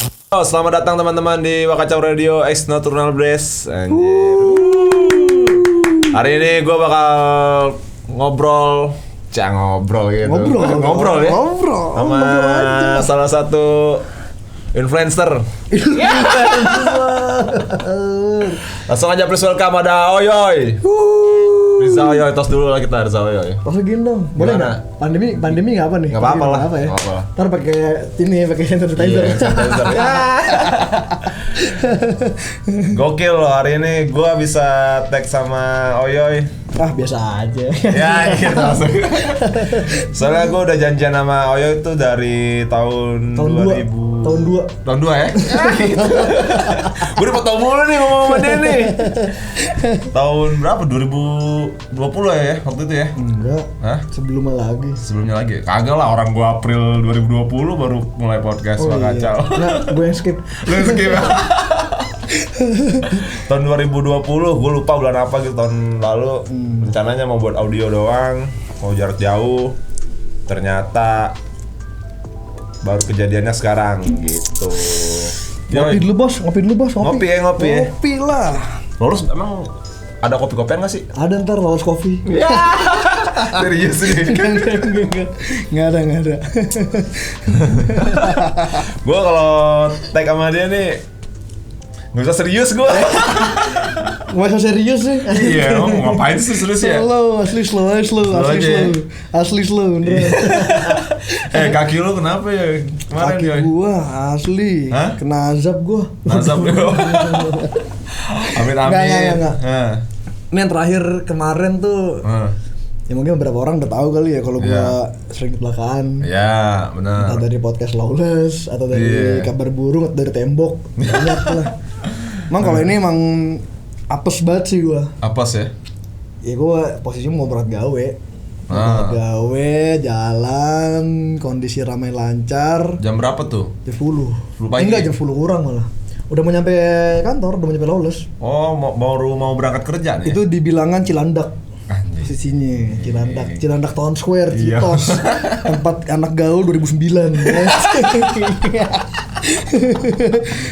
Oh, selamat datang teman-teman di Wakacau Radio X Nocturnal Brace. Anjir. Hari ini gue bakal ngobrol gitu. Ngobrol ya. Sama salah satu influencer. Langsung aja please welcome ada Oyoy. Riza Oyoy, tos dulu lah kita Riza Oyoy. Tosnya gini dong, boleh nggak? Pandemi nggak apa nih? Nggak apa-apa lah. Ya? Nggak apa-apa. Ntar pakai pakai sanitizer. Iya, sanitizer. Gokil loh, hari ini gue bisa tag sama Oyoy. Ah biasa aja. Ya gitu langsung. Soalnya gue udah janjian sama Oyoy itu dari tahun 2000. Tahun 2 ya? Gue udah tau mulu nih ngomong sama dia nih. Tahun berapa? 2020 ya waktu itu ya? Enggak. Hah? Sebelumnya lagi? Kagak lah, orang gue April 2020 baru mulai podcast Wakacau. Nah, gue yang skip. Lu yang skip. Tahun 2020, gue lupa bulan apa gitu tahun lalu. Rencananya mau buat audio doang, mau jarak jauh. Ternyata baru kejadiannya sekarang gitu. Ngopi dulu bos. Ngopi ya. Ngopi lah. Lurus emang ada kopi-kopian nggak sih? Ada ntar Lawless Coffee. Ya. Serius nih. Nggak ada. Gue kalau tag sama dia nih nggak usah serius gue. Nggak usah serius sih. Iya, mau ngapain sih serius ya? Asli slow. Kaki lu kenapa ya? Kemarin Kaki gua asli. Hah? Kena azab gua. Azab lu. Amit-amit. Enggak. Ini yang terakhir kemarin tuh. Ya mungkin beberapa orang udah tahu kali ya kalau gua sering kecelakaan. Iya, benar. Entah dari podcast Lawless atau dari kabar burung atau dari tembok. Banyak lah. Emang kalau ini emang apes banget sih gua. Apes ya? Ya gua posisinya mau berangkat gawe. Gawe, jalan, kondisi ramai lancar. Jam berapa tuh? Jam 10. Enggak, jam 10 kurang malah. Udah mau nyampe kantor, udah mau nyampe Lawless. Oh, mau berangkat kerja nih? Itu di bilangan Cilandak. Posisinya Cilandak Town Square, Citos. Tempat anak gaul 2009.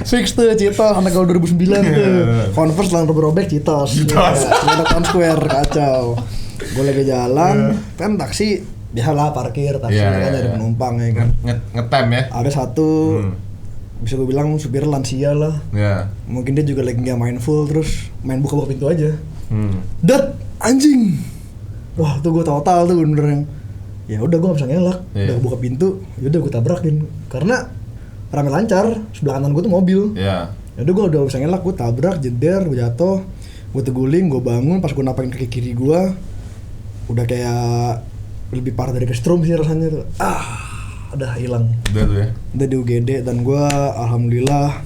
Fix tuh Citos, anak gaul 2009 tuh. Converse lang robek Citos. Cilandak Town Square, kacau. Gue lagi jalan, kan taksi biasalah parkir, taksi kan dari penumpang ya kan. Ngetem ya? Ada satu, bisa gue bilang supir lansia lah. Mungkin dia juga lagi nggak mindful, terus main buka pintu aja. Dat anjing, wah tuh gue total tuh bener yang, ya udah gue nggak bisa ngelak, udah buka pintu, yaudah gue tabrakin, karena rame lancar, sebelah kanan gue tuh mobil. Yaudah gue udah bisa ngelak, gue tabrak, jeder, gue jatuh, gue teguling, gue bangun, pas gue napakin kaki kiri gue, udah kayak lebih parah dari kestrum sih rasanya tuh. Udah hilang. Udah tuh ya. Udah di UGD dan gue alhamdulillah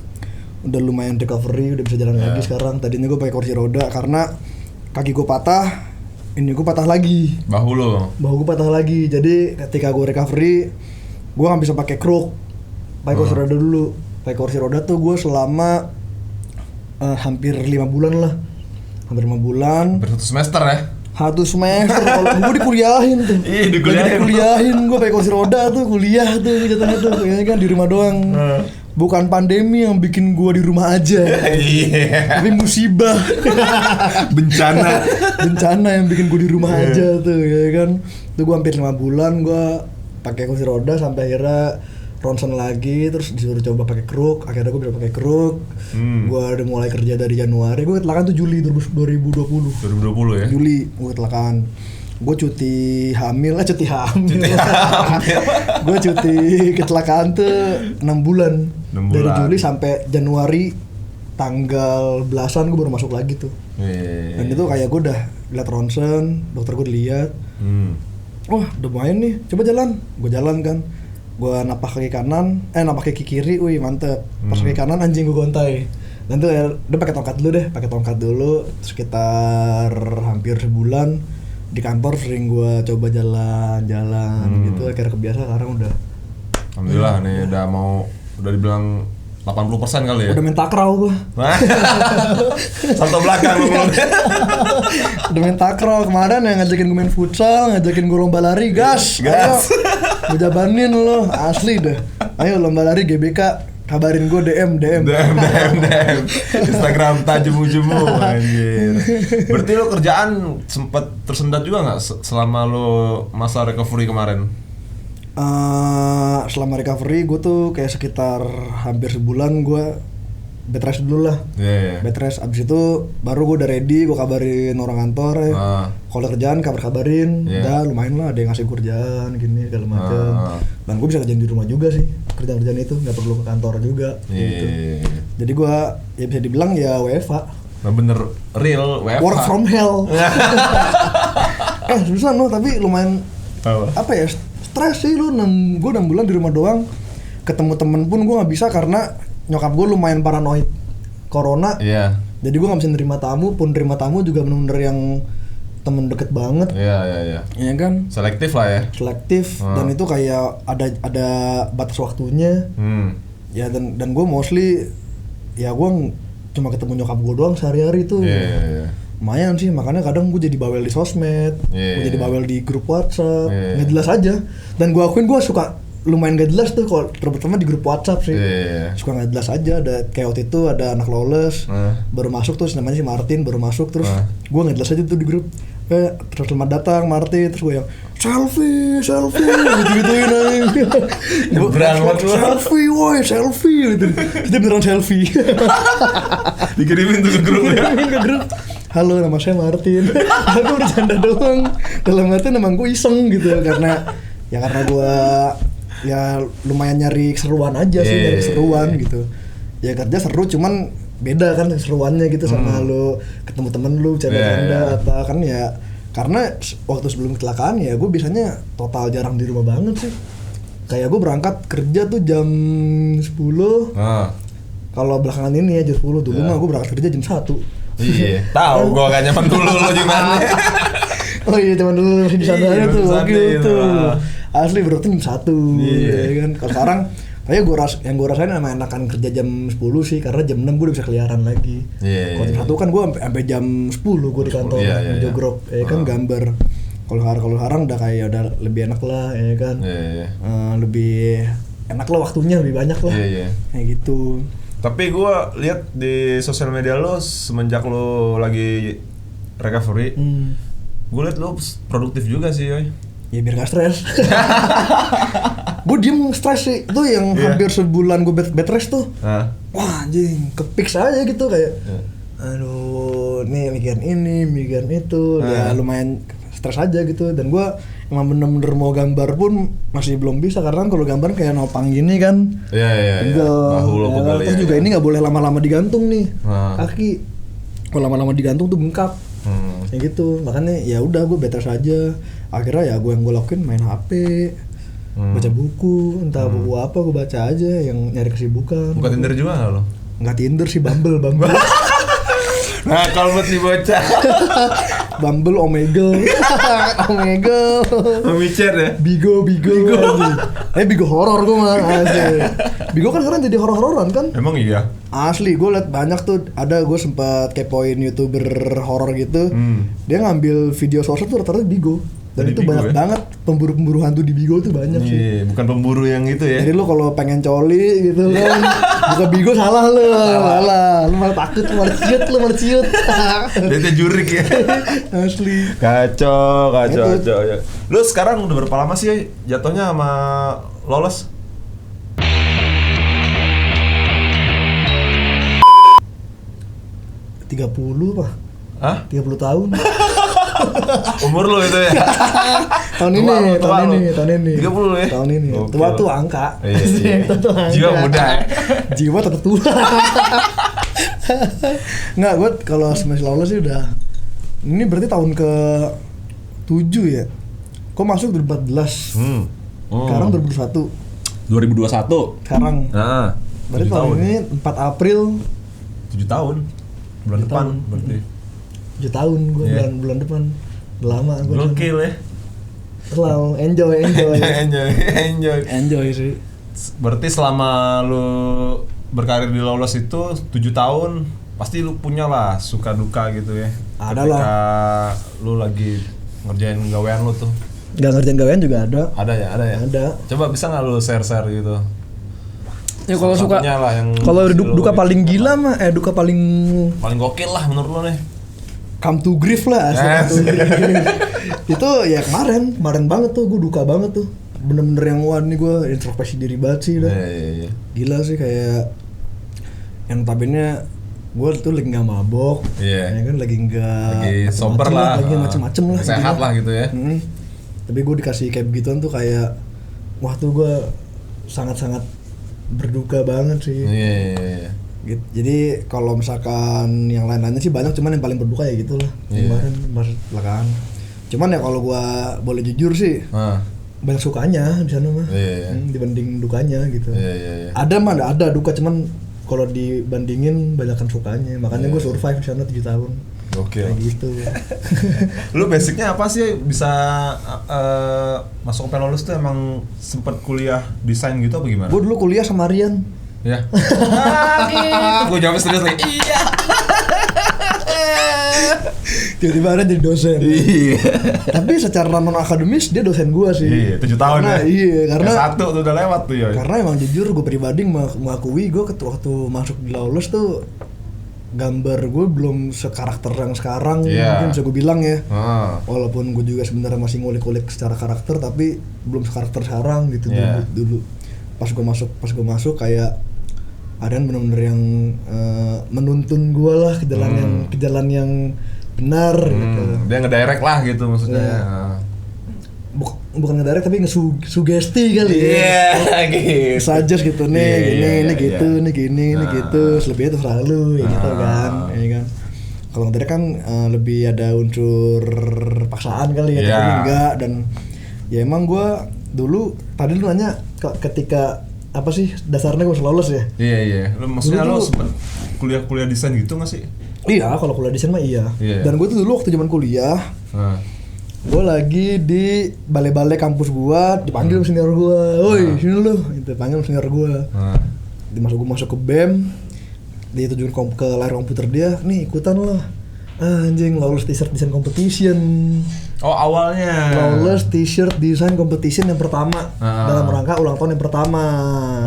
udah lumayan recovery, udah bisa jalan lagi sekarang. Tadinya gue pakai kursi roda karena kaki gue patah, ini gue patah lagi. Bahu gue patah lagi. Jadi ketika gue recovery, gue nggak bisa pakai kruk, pakai kursi roda dulu. Pakai kursi roda tuh gue selama hampir 5 bulan lah. Hampir 5 bulan. Satu semester ya? Satu semester, kalau gue dikuliahin tuh. Iya, dikuliahin. Gue pakai kursi roda tuh, kuliah tuh jatuhnya tuh. Kayaknya kan di rumah doang. Bukan pandemi yang bikin gue di rumah aja. Tapi musibah. Bencana yang bikin gue di rumah aja tuh, ya kan. Tuh gue hampir 5 bulan gue pakai kursi roda sampai akhirnya ronsen lagi, terus disuruh coba pakai kruk, akhirnya gue bisa pakai kruk. Gue udah mulai kerja dari Januari, gue kecelakaan tuh Juli 2020 ya? Juli gue kecelakaan. Gue cuti hamil. Gue cuti kecelakaan tuh 6 bulan. Dari Juli sampai Januari tanggal belasan gue baru masuk lagi tuh. Dan itu kayak gue udah liat ronsen, dokter gue dilihat. Wah udah main nih, coba jalan. Gue jalan kan. Gue napak kaki kanan, napak kaki kiri, wih mantep. Pas kaki kanan anjing gue gontai. Dan tuh ya, udah pakai tongkat dulu, sekitar hampir sebulan di kantor sering gue coba jalan-jalan gitu, akhirnya kebiasa sekarang udah. Alhamdulillah nih udah dibilang 80% kali ya? Udah main takraw gue. Salto belakang lu. Udah main takraw kemarin yang ngajakin gue main futsal, ngajakin gue lomba lari, gas. Gue jabanin lo, asli dah. Ayo lomba lari GBK kabarin gue DM. Instagram tajemu anjir. Berarti lo kerjaan sempet tersendat juga nggak selama lo masa recovery kemarin? Selama recovery gue tuh kayak sekitar hampir sebulan gue bed rest dulu lah. Bed rest, abis itu baru gue udah ready, gue kabarin orang kantor ya. Kalau kerjaan kabarin, udah lumayan lah ada yang ngasih kerjaan gini segala macam. Dan gue bisa kerjain di rumah juga sih, kerjaan itu nggak perlu ke kantor juga. Gitu. Jadi gue ya bisa dibilang ya WFH. Nah bener real WFH. Work from hell. Susah no, tapi lumayan apa ya, stres sih lu. Gue 6 bulan di rumah doang, ketemu temen pun gue nggak bisa karena nyokap gue lumayan paranoid corona. Jadi gue nggak bisa nerima tamu, pun nerima tamu juga bener-bener yang temen deket banget. Iya kan? Selektif lah ya. Selektif. Dan itu kayak ada batas waktunya. Ya dan gue mostly ya gue cuma ketemu nyokap gue doang sehari-hari tuh. Lumayan sih, makanya kadang gue jadi bawel di sosmed, gue jadi bawel di grup WhatsApp, nggak jelas aja. Dan gue akuin gue suka lumayan gak jelas tuh kalau terutama di grup WhatsApp sih. Suka gak jelas aja. Ada kayak waktu itu ada anak lawless baru masuk tuh, namanya si Martin baru masuk, terus gue gak jelas aja tuh di grup. Terus selamat datang Martin, terus gue yang selfie gitu-gituin aja. Selfie gitu. Dia beneran selfie. Dikirimin tuh ke grup ya. Halo, nama saya Martin. Aku bercanda doang. Dalam arti emang gue iseng gitu karena gue ya lumayan nyari keseruan aja sih, nyari keseruan gitu. Ya kerja seru, cuman beda kan keseruannya gitu sama lu ketemu temen lu canda-canda apa kan ya. Karena waktu sebelum kecelakaan ya gue biasanya total jarang di rumah banget sih. Kayak gue berangkat kerja tuh jam 10. Kalau belakangan ini ya jam 10, dulu mah gue berangkat kerja jam 1. Iya, tahu gue gak nyaman dulu lo gimana. Oh iya, teman dulu di sana tuh gitu. Asli berarti jam 1 ya kan. Kalau sekarang kayak yang gue rasain emang enakan kerja jam 10 sih, karena jam 6 gue udah bisa keliaran lagi. Kalau jam 1 kan gue sampai jam 10 gue di kantor jogrok ya kan, gambar. Kalau sekarang udah kayak udah lebih enak lah ya kan. Lebih enak lah, waktunya lebih banyak lah. Kayak gitu. Tapi gue lihat di sosial media lo semenjak lo lagi recovery, gue liat lo produktif juga sih, Yoy. Ya biar gak stres. Gue diem stres sih. Itu yang hampir sebulan gue bed rest tuh. Wah anjing, kepix aja gitu kayak aduh, nih mikirin ini, mikirin itu. Ya lumayan stres aja gitu. Dan gue emang bener-bener mau gambar pun masih belum bisa, karena kalau gambar kayak nopang gini kan. Pegel. Terus juga ini gak boleh lama-lama digantung nih. Kaki kalau lama-lama digantung tuh bengkak. Kayak gitu. Makanya ya udah gue bed rest aja. Akhirnya ya gue lakuin main HP, baca buku, entah buku apa gue baca aja yang nyari kesibukan. Buka Tinder juga nggak lo? Nggak Tinder sih, Bumble. Nah kalau buat si bocah Bumble, Omegle, Micet ya? Bigo. Bigo horor gue malah. Bigo kan sekarang jadi horor-hororan kan? Emang iya? Asli, gue liat banyak tuh, ada gue sempat kepoin YouTuber horor gitu. Dia ngambil video sosmed tuh rata-rata Bigo. Dan itu banyak banget pemburu hantu di Bigo tuh banyak sih. Bukan pemburu yang itu ya. Jadi lo kalau pengen coli gitu kan, buka Bigo salah. Lu malah takut, lu malah ciut. Dia jurik ya. Asli. Kacau. Lu sekarang udah berapa lama sih jatuhnya sama Lawless? Pak. Hah? 30 tahun. Umur lu itu ya? tahun ini. 30 ya? Tahun ini. Okay. Tua tuh angka. Jiwa muda. Jiwa tetap tua. Nggak, gue kalau Smash Lawless sih udah, ini berarti tahun ke 7 ya. Kok masuk 2014. Sekarang 2021. Sekarang. Berarti tahun ini 4 April. 7 tahun. Bulan depan berarti. 7 tahun gue bulan depan. Lama gue. Gokil ya. Selalu enjoy sih. Berarti selama lu berkarir di Lawless itu 7 tahun, pasti lu punya lah suka duka gitu ya. Ada ketika lah. Lu lagi ngerjain gawean lu tuh. Gak ngerjain gawean juga ada. Ada ya? Ada. Coba bisa nggak lu share gitu? Ya kalau suka, kalau duka paling gila mah, duka paling gokil lah menurut lo nih. Come to grief lah, itu ya kemarin banget tuh, gue duka banget tuh, bener-bener yang wah nih gue introspeksi diri banget sih dah. Gila sih, kayak yang tabennya gue tuh lagi nggak mabok, ya kan lagi sober lah, lagi macem-macem lah, sehat lah gitu ya. Tapi gue dikasih kayak begituan tuh kayak, wah tuh gue sangat-sangat berduka banget sih. Gitu. Jadi kalau misalkan yang lain-lainnya sih banyak, cuman yang paling berduka ya gitulah. Kemarin belakangan. Cuman ya kalau gua boleh jujur sih, banyak sukanya di sana mah. Dibanding dukanya gitu. Ada mah ada duka, cuman kalau dibandingin banyakkan sukanya. Makanya gua survive di sana 7 tahun. Oke. Kayak gitu. Lu basicnya apa sih bisa masuk ke Lulus tuh, emang sempet kuliah desain gitu apa gimana? Gua dulu kuliah sama Rian. Ya. Gue jawab serius nih. Iya. Tiba-tiba ada jadi dosen. Iya. Tapi secara non akademis dia dosen gue sih. Iya, 7 tahun ya. Iya, karena S1 tuh udah lewat tuh ya. Karena emang jujur gue pribadi mengakui gue waktu masuk di Lawless tuh gambar gue belum sekarakter yang sekarang, mungkin bisa gue bilang ya. Walaupun gue juga sebenarnya masih ngulik-ngulik secara karakter, tapi belum sekarakter sekarang gitu dulu. Pas gue masuk kayak Aryan benar-benar yang menuntun gue lah ke jalan yang benar gitu. Dia ngedirect lah gitu maksudnya. Bukan ngedirect tapi ngesugesti kali gitu. Suggest gitu nih, gini gitu. Selebihnya terserah lu gitu kan. Ya kan. Kalau ngedirect kan lebih ada unsur paksaan kali ya, tapi enggak. Dan ya emang gue dulu tadi lu nanya ketika apa sih dasarnya gue lolos ya? Iya. Lu maksudnya lu sempet kuliah desain gitu nggak sih? Iya, kalau kuliah desain mah iya. Dan gue tuh dulu waktu zaman kuliah, gue lagi di balai-balai kampus gue, dipanggil senior gue, woi sini lu, itu panggil senior gue. Masuk ke BEM, dia tujuin ke layar komputer dia, nih ikutan lah. Anjing, Lawless T-shirt design competition. Oh, awalnya Lawless T-shirt design competition yang pertama, dalam rangka ulang tahun yang pertama.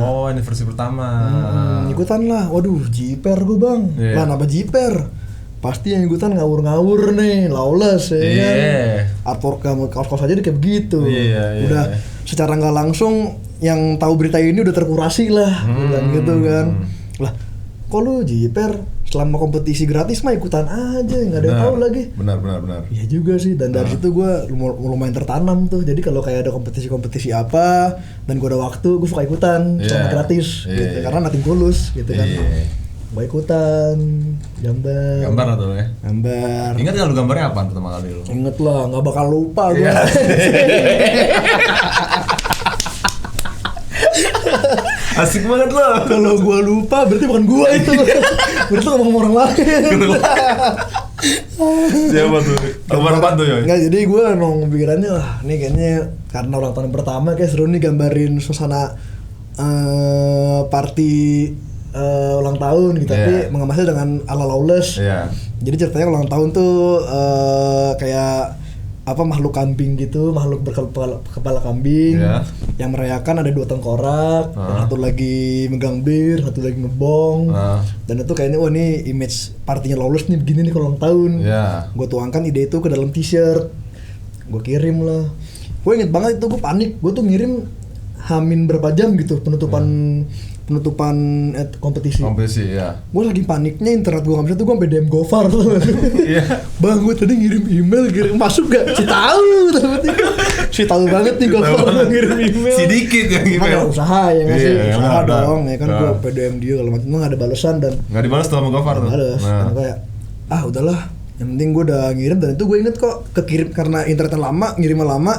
Oh, anniversary pertama. Ikutan lah. Waduh, jiper gue bang. Lah nambah jiper. Pasti yang ikutan ngawur-ngawur nih, Lawless ya kan. Artwork kaos-kaos aja kayak begitu. Udah secara nggak langsung yang tahu berita ini udah terkurasi lah, gitu kan. Lah, kok lu jiper? Selama kompetisi gratis mah ikutan aja, nggak ada yang tahu lagi. Benar. Iya juga sih, dan dari situ gue lumayan tertanam tuh. Jadi kalau kayak ada kompetisi apa dan gue ada waktu, gue suka ikutan selama gratis, gitu. Karena nothing tulus, gitu kan. Gue ikutan gambar atau ya? Gambar. Ingat nggak lu gambarnya apa pertama kali lu? Ingat lah, nggak bakal lupa gue. Asik banget loh. Kalau gue lupa berarti bukan gue itu. Berarti ngomong orang lain. Siapa tuh? Gambar apa tuh ya? Enggak, jadi gue nong pikirannya lah, nih kayaknya karena ulang tahun pertama kayak seru nih gambarin suasana party ulang tahun gitu, tapi mengemasnya dengan ala Lawless. Jadi ceritanya ulang tahun tuh kayak apa makhluk kambing gitu, makhluk berkepala kambing yang merayakan ada 2 tengkorak, yang satu lagi megang bir, satu lagi ngebong, dan itu kayaknya wah ini image partinya Lawless nih begini nih kalau ulang tahun. Gue tuangkan ide itu ke dalam t-shirt, gue kirim lah. Gue inget banget itu, gue panik, gue tuh ngirim hamin berapa jam gitu penutupan kompetisi ya. Gue lagi paniknya internet gue nggak bisa tuh, gue sampai DM Gofar tuh. Bang, gue tadi ngirim email, masuk gak? Si tahu banget nih Gofar ngirim email. Sedikit ya email. Usaha ya nggak sih? Usaha dong ya kan. Gue PDM dia kalau macam nggak ada balasan dan nggak dibalas tuh sama Gofar tuh. Karena kayak udahlah, yang penting gue udah ngirim, dan itu gue inget kok kekirim karena internetnya lama, ngirimnya lama.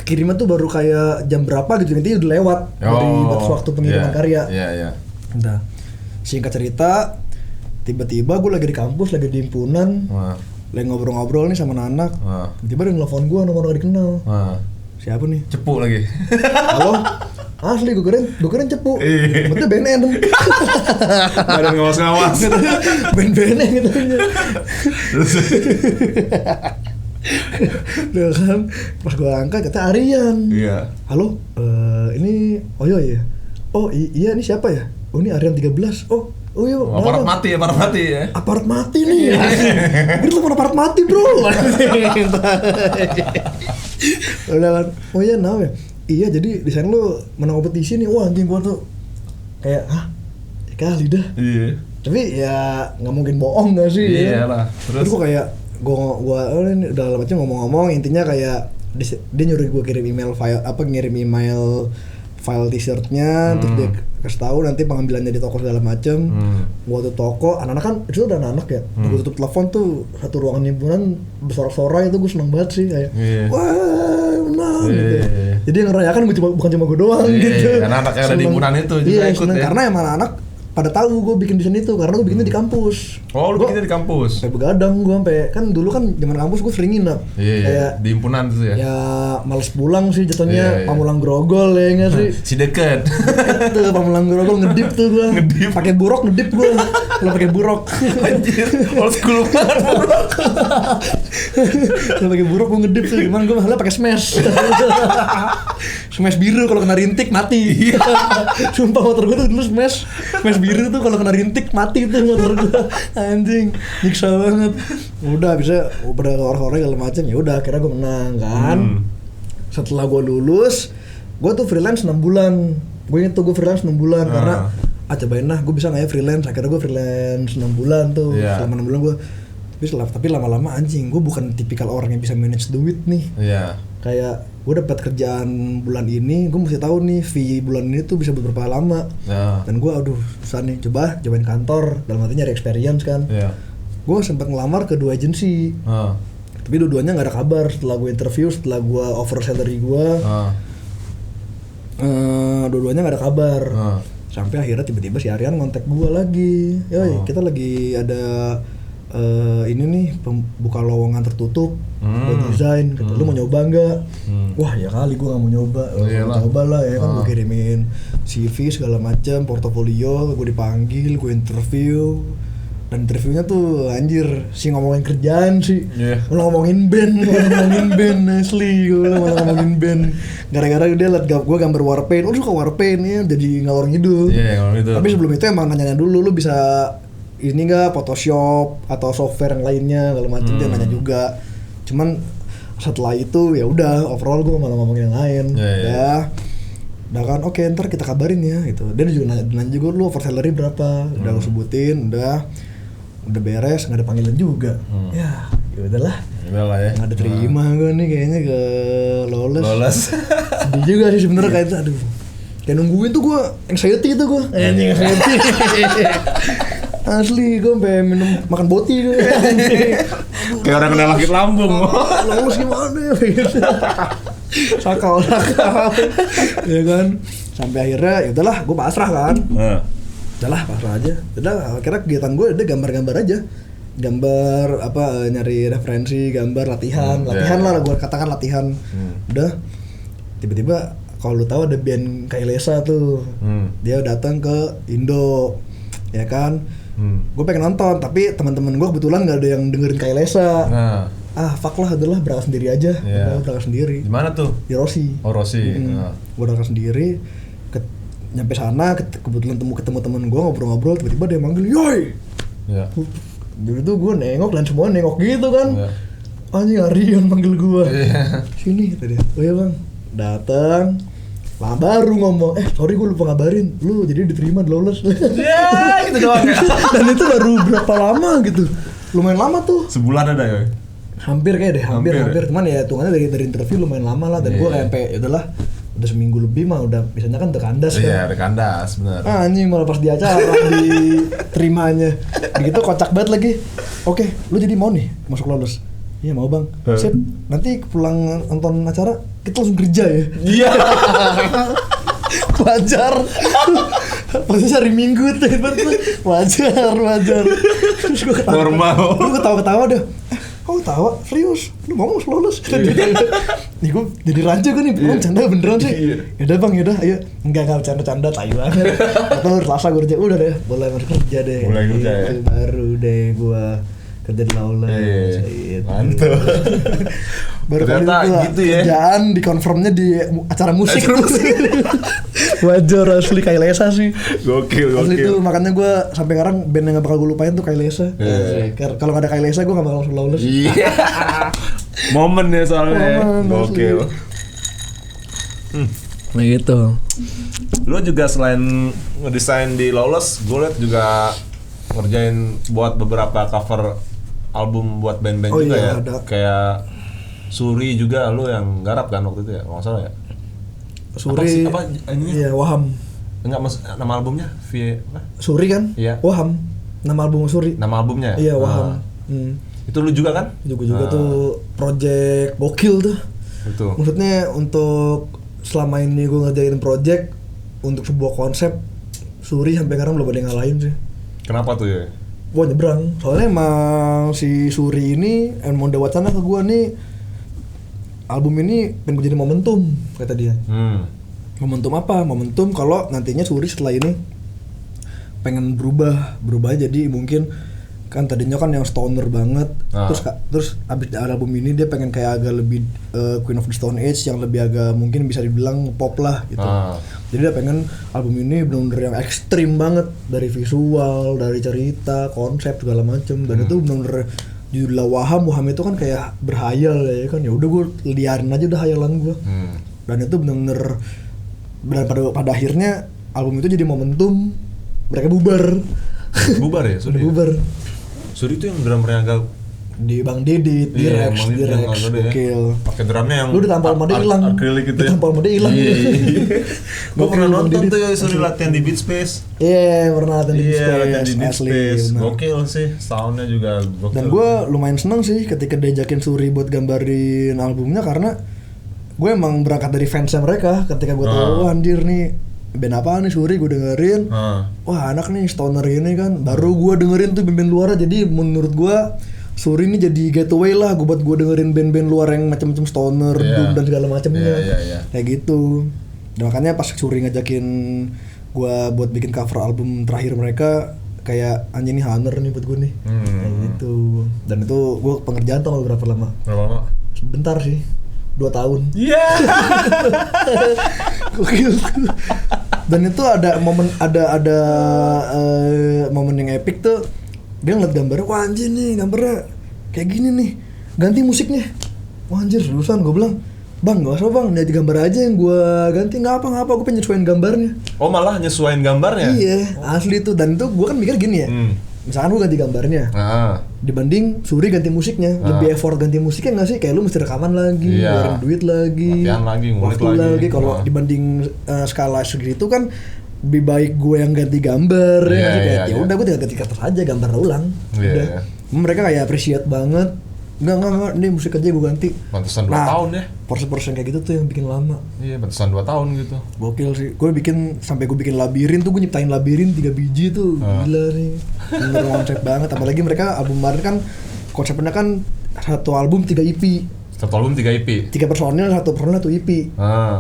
Kiriman tuh baru kayak jam berapa gitu, nanti udah lewat dari batas waktu pengiriman karya. Udah. Singkat cerita, tiba-tiba gue lagi di kampus, lagi di himpunan, lagi ngobrol-ngobrol nih sama anak. Tiba-tiba dia nelfon gue, nomor gak dikenal. Siapa nih? Cepu lagi. Halo? Asli gue keren cepu. Berarti BNN. Gak ada ngawas-ngawas. BNN gitu. Udah kan, pas gue angkat kata Aryan. Halo, ini Oyo ya? oh iya ini siapa ya? Oh ini Aryan 13. Oh iya. Aparat mati ya. Aparat mati nih. Gue telepon aparat mati bro. Udah kan. Oh iya ya. Iya jadi desain lu menang kompetisi nih. Wah anjing gua tuh kayak ya kali dah. Iya. Tapi ya nggak mungkin bohong nggak sih? Iya lah. Terus gua kayak gua ini udah lama ngomong-ngomong intinya kayak dia nyuruh gua kirim email file t-shirtnya, terus dia kasih tahu nanti pengambilannya di toko segala macem. Gua tuh toko, anak-anak kan itu udah anak ya. Gua tutup telepon tuh satu ruangan himpunan bersorak-sorai itu gue seneng banget sih kayak wah menang gitu. Jadi yang ngerayakan bukan cuma gue doang gitu. Anak-anak yang ada di himpunan itu juga ikut ya. Karena emang anak pada tahu gue bikin desain itu karena gue bikinnya di kampus. Oh, lu bikinnya di kampus? Sampai begadang gue sampai kan dulu kan zaman kampus gue sering nginep. Kayak di himpunan itu ya. Ya males pulang sih jatuhnya Pamulang Grogol ya enggak sih? Si deket. Tuh Pamulang Grogol ngedip tuh gue. Pakai buruk ngedip gue. Kalau pakai buruk. Anjir. Kalau sekolah banget buruk. Kalau pakai buruk gue ngedip tuh gimana gue malah pakai smash. Smash biru kalau kena rintik mati. Sumpah motor gue tuh dulu smash biru tuh kalau kena rintik mati tuh motor gue. Anjing, nyiksa banget. Udah bisa pada orang-orang segala macam ya udah akhirnya gue menang kan. Setelah gue lulus, gue tuh freelance 6 bulan. Gue inget tuh gue freelance 6 bulan karena cobain lah gue bisa nggak ya freelance. Akhirnya gue freelance 6 bulan tuh. Selama 6 bulan gue tapi lama-lama anjing gue bukan tipikal orang yang bisa manage duit nih. Kayak gue dapat kerjaan bulan ini, gue mesti tahu nih fee bulan ini tuh bisa berapa lama. Dan gue susah nih, cobain kantor dalam artinya nyari experience kan. Gue sempat ngelamar ke 2 agensi. Tapi dua-duanya nggak ada kabar setelah gue interview, setelah gue offer salary gue. Dua-duanya nggak ada kabar. Sampai akhirnya tiba-tiba si Aryan ngontek gue lagi. Yoi, kita lagi ada ini nih buka lowongan tertutup buat desain. Kata lu mau nyoba nggak? Wah ya kali gue nggak mau nyoba. Coba lah ya kan gue kirimin CV segala macam, portofolio, gue dipanggil, gue interview. Dan interviewnya tuh anjir sih ngomongin kerjaan sih, malah ngomongin band asli, gue malah ngomongin band. Gara-gara dia liat gue gambar warpaint, suka warpaint ya, jadi ngalor ngidul. Tapi sebelum itu emang nanya dulu, lu bisa ini nggak Photoshop atau software yang lainnya kalau macam dia nanya juga. Cuman setelah itu ya udah overall gue malah ngomongin yang lain. Udah kan oke, ntar kita kabarin ya gitu. Dia juga nanya juga lu over salary berapa, udah gue sebutin, udah beres, nggak ada panggilan juga. Ya udahlah ya, nggak ada terima gue nih kayaknya ke lolos. Sedih juga sih sebenarnya kayak itu, aduh kayak nungguin tuh gue anxiety tuh gue anxiety. Asli gue sampai makan boti gue. Kayak orang kena sakit lambung. Lolos gimana ya gitu. Sakau ya kan. Sampai akhirnya ya udahlah gue pasrah kan. Udahlah pasrah aja. Udah akhirnya kegiatan gue udah gambar-gambar aja. Gambar nyari referensi, gambar latihan lah gue katakan latihan. Udah tiba-tiba kalau lu tahu ada band Kailesa tuh. Dia datang ke Indo. Ya kan? Gue pengen nonton tapi teman-teman gue kebetulan nggak ada yang dengerin Kailesa. Fuck lah, adalah berangkat sendiri aja. Berangkat sendiri. Di mana tuh? Di Rossi. Oh Rossi. Gue berangkat sendiri. Nyampe sana kebetulan ketemu teman gue ngobrol-ngobrol, tiba-tiba dia manggil, "Yoi!" Dulu tuh gue nengok dan semua nengok gitu kan. Anjing Aryan manggil gue. Sini kata dia. Oh iya bang. Datang. Lah baru ngomong, sorry gue lupa ngabarin, lu jadi diterima di lolos. Ya gitu doang ya. Dan itu baru berapa lama gitu, lumayan lama tuh. Sebulan ada ya? Hampir kayak deh, hampir. Cuman ya hitungannya dari interview lumayan lama lah. Dan gue kayak sampai udahlah, udah seminggu lebih mah udah biasanya kan udah kandas kan. Iya udah kandas, benar. Anjing malah pas di acara diterimanya, begitu kocak banget lagi. Oke, lu jadi mau nih masuk lolos? Iya mau bang. Sip, nanti pulang nonton acara kita langsung kerja ya. Iya. Wajar. Pasti hari Minggu tuh. Wajar. Terus gue ketawa. Normal. Gue ketawa deh. Kau ketawa? Serius? Lu mau lolos? Nih gue jadi rancu kan nih. Bang canda beneran sih. Yaudah bang, yaudah. Ayo. Enggak bercanda-canda. Tai banget. Atau Selasa gue kerja. Udah deh. Boleh masuk kerja deh. Mulai kerja ya. Baru deh gue kerja di Lawless. Mantap. Baru ternyata gitu ya. Kerjaan di confirmnya di acara musik. Wajar asli Kailesa sih. Gokil. Asli itu makanya gue sampai sekarang band yang gak bakal gue lupain tuh Kailesa. Kalau gak ada Kailesa gue gak bakal masuk Lawless. Iya. Momen ya soalnya. Gokil. Nah gitu. Lu juga selain ngedesain di Lawless, gue liat juga ngerjain buat beberapa cover album buat band-band juga ya. Ada. Kayak Suri juga lu yang garap kan waktu itu ya, kalau nggak salah ya. Suri. Apa ini? Iya, Waham. Enggak, nama albumnya apa? Suri kan? Iya. Waham. Nama album Suri. Nama albumnya? Iya, Waham. Itu lu juga kan? Juga tuh project gokil tuh. Itu. Maksudnya untuk selama ini gue ngerjain project untuk sebuah konsep, Suri sampai sekarang belum ada yang ngalahin sih. Kenapa tuh ya? Wah nyebrang. Soalnya emang si Suri ini emang udah wacana ke gue nih, album ini pengen gue jadi momentum kata dia. Momentum apa? Momentum kalau nantinya Suri setelah ini pengen berubah jadi mungkin kan tadinya kan yang stoner banget, terus abis album ini dia pengen kayak agak lebih Queen of the Stone Age yang lebih agak mungkin bisa dibilang pop lah gitu. Jadi dia pengen album ini benar-benar yang ekstrim banget dari visual, dari cerita, konsep segala macem, dan itu benar-benar judulnya Waham itu kan kayak berhayal ya kan, ya udah gue liarin aja udah hayalan gue. Dan itu benar-benar pada akhirnya album itu jadi momentum mereka bubar ya Suri. Bubar. Suri itu yang drummernya agak di Bang Didit, di Rex, gokil. Pakai drumnya yang lu ditampal sama dia hilang. Akrilik gitu ya. Ditampal sama dia hilang. Gue pernah nonton tuh ya Suri latihan di Beat Space. Iya, pernah latihan di Beat Space. Gokil sih, soundnya juga gokil. Dan gue lumayan seneng sih ketika diajakin Suri buat gambarin albumnya karena gue emang berangkat dari fansnya mereka. Ketika gue tahu anjir nih band apa nih Suri, gue dengerin. Wah anak nih stoner ini kan. Baru gue dengerin tuh band-band luar. Jadi menurut gue Suri ini jadi gateway lah gue buat gue dengerin band-band luar yang macam-macam stoner, doom dan segala macamnya. Kayak gitu. Dan makanya pas Suri ngajakin gue buat bikin cover album terakhir mereka, kayak anjing nih honor nih buat gue nih. Kayak gitu. Dan itu gue pengerjaan tuh berapa lama? Sebentar sih. 2 tahun. Iya. Gokil. Dan itu ada momen momen yang epic tuh. Dia ngeliat gambarnya, wah anjir nih gambarnya kayak gini nih, ganti musiknya. Wah anjir seriusan, gue bilang bang gak usah bang, nanti gambar aja yang gue ganti. Nggak apa, gue pengen nyesuaiin gambarnya. Oh malah nyesuaiin gambarnya? Iya, asli tuh. Dan itu gue kan mikir gini ya, misalkan gue ganti gambarnya dibanding Suri ganti musiknya, lebih effort ganti musiknya nggak sih? Kayak lu mesti rekaman lagi, ngeluarin duit lagi, latihan lagi, waktu lagi. Kalau dibanding skala segitu kan lebih baik gue yang ganti gambar ya udah gue tinggal ganti kertas aja, gambar ulang. Udah. Mereka kayak appreciate banget. Enggak, ini musik aja gue ganti. Pantesan 2 tahun ya. Porsi-porsi kayak gitu tuh yang bikin lama. Iya, pantesan 2 tahun gitu. Gokil sih. Gue sampai gue bikin labirin tuh, gue nyiptain labirin 3 biji tuh. Gila nih. Bener konsep banget. Apalagi mereka album kemarin kan konsepnya kan satu album 3 EP. Satu album 3 EP. 3 personil, 1 personil 1 EP.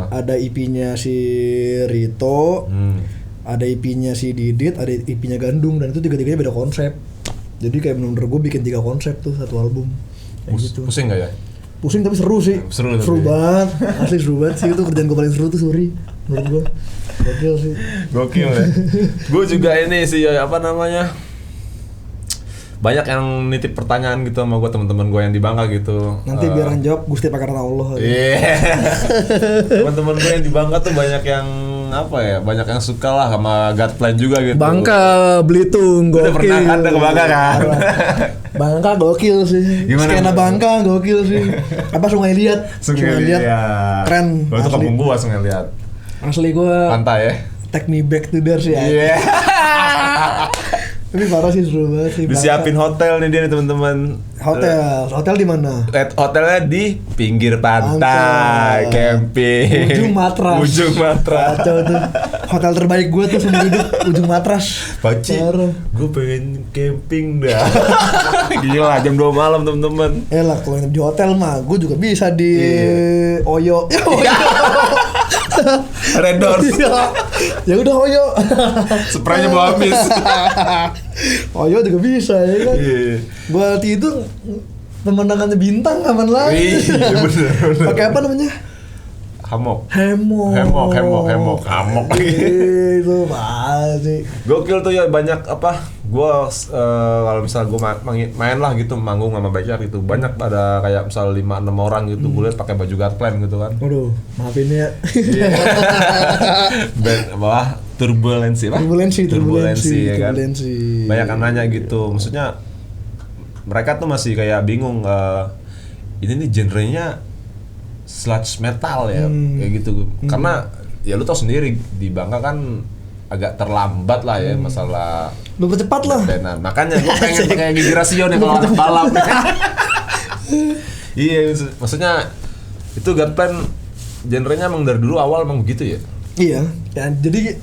Ada EP-nya si Rito, ada EP-nya si Didit, ada EP-nya Gandung, dan itu 3-3-nya beda konsep. Jadi kayak bener-bener gue bikin 3 konsep tuh satu album. Gitu. Pusing gak ya? Pusing tapi seru sih. Seru banget. Asli seru banget sih, itu kerjaan gue paling seru tuh Suri menurut gue. Gokil sih. Gokil ya. Gue juga ini sih apa namanya, banyak yang nitip pertanyaan gitu sama gue, teman-teman gue yang di Bangka gitu. Nanti biar jawab Gusti karena Allah. Iya. Teman-teman gue yang di Bangka tuh banyak yang apa ya, banyak yang suka lah sama Godplan juga gitu. Bangka, Belitung, gokil. Udah pernah kan ke Bangka kan? Bangka gokil sih. Gimana? Skena Bangka gokil sih. Apa Sungai Liat? Sungai Liat. Keren. Itu kampung gua Sungai Liat. Asli gua. Pantai ya. Take me back to there sih. Iya. Tapi parah sih, seru banget sih. Disiapin hotel nih dia nih teman-teman. Hotel di mana? Hotelnya di pinggir pantai, camping. Ujung Matras. Kacau tuh. Hotel terbaik gue tuh seumur hidup, Ujung Matras. Paci, gue pengen camping dah. Gila, jam 2 malam teman-teman. Lah kalau di hotel mah, gue juga bisa di Oyo. Red Doors. Ya udah Oyo. Spraynya mau habis. Oyo juga bisa ya kan. Buat itu pemandangannya bintang aman lagi. Iya bener. Pakai apa namanya? Hamok itu pasti gokil tuh ya. Banyak apa, gua kalau misal gua main lah gitu, manggung sama Backyard gitu, banyak ada kayak misal 5-6 orang gitu, gue liat pakai baju Godplan gitu kan. Waduh, maafin ya. Band bawah turbulensi ya kan. Banyak yang nanya gitu, maksudnya mereka tuh masih kayak bingung, ini nih genrenya sludge metal ya, kayak gitu. Karena ya lu tau sendiri di Bangka kan agak terlambat lah ya masalah. Lu cepat lah. Makanya gue pengen pakai Gigi Rasio nih kalau anak balap. Iya, maksudnya itu Godplan genrenya emang dari dulu awal emang begitu ya? Iya, ya, jadi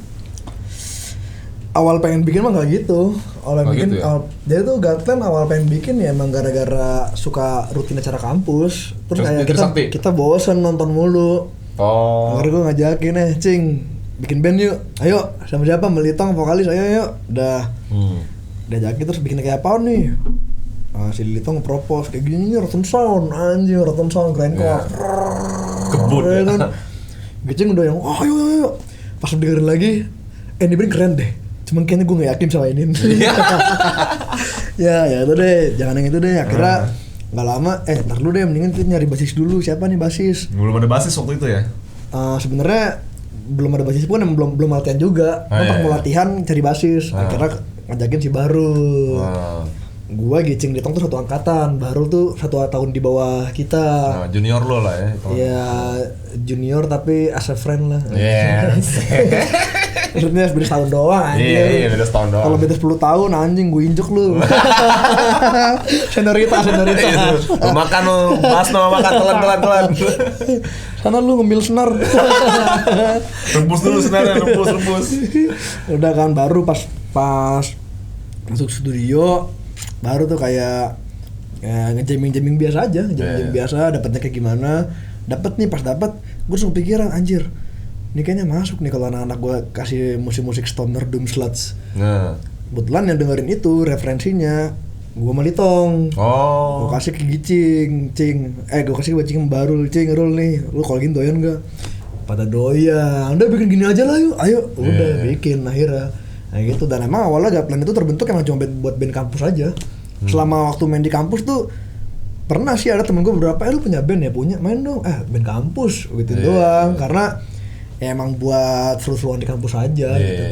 awal pengen bikin mah nggak gitu. Gitu ya? Jadi tuh Godplan awal pengen bikin ya emang gara-gara suka rutin acara kampus. Terus kayak kita bosan nonton mulu. Akhirnya gue ngajakin Cing, bikin band yuk. Ayo, sama siapa? Melitong vokalis, ayo. Udah. Diajakin terus bikin kayak apa nih? Si Litong propose kayak gini nih, Rotten Sound, anjing Rotten Sound grindcore. Kebut ya kan. Geceng udah yang ayo. Pas dengerin lagi, ini band keren deh. Cuman kayaknya gue gak yakin bisa mainin. ya itu deh, jangan yang itu deh. Akhirnya gak lama, ntar dulu deh, mendingan kita nyari basis dulu. Siapa nih basis? Belum ada basis waktu itu ya? Sebenarnya belum ada basis pun, belum latihan juga. Mau latihan cari basis. Akhirnya ngajakin si Baru. Gua Gicing Litong tuh satu angkatan, Baru tuh 1 tahun di bawah kita. Junior lo lah ya? Iya, junior tapi as a friend lah. Yes. Maksudnya beda setahun doang anjing. Iya, beda setahun doang. Kalau beda 10 tahun anjing gue injek lu. Senioritas. Lu makan lu, mas no makan telan. Sana lu ngemil senar. Rebus dulu senarnya, rebus. Udah kan baru pas masuk studio baru tuh kayak ngejamming biasa aja, biasa, dapatnya kayak gimana. Dapat nih, pas dapat gue langsung pikiran anjir. Ini kayaknya masuk nih kalau anak-anak gue kasih musik-musik stoner doom sludge. Kebetulan yang dengerin itu referensinya gue Melitong. Gue kasih ke Gicing, gue kasih ke Gicing Baru, Cing, Rul nih, lu kalau gini doyan gak? Pada doyan, udah bikin gini aja lah yuk, ayo. Udah bikin akhirnya. Nah gitu, dan emang awalnya Godplan itu terbentuk emang cuma buat band kampus aja. Selama waktu main di kampus tuh pernah sih ada temen gue beberapa, lu punya band ya? Punya, main dong, band kampus gitu doang. Karena ya emang buat seru-seruan di kampus aja gitu.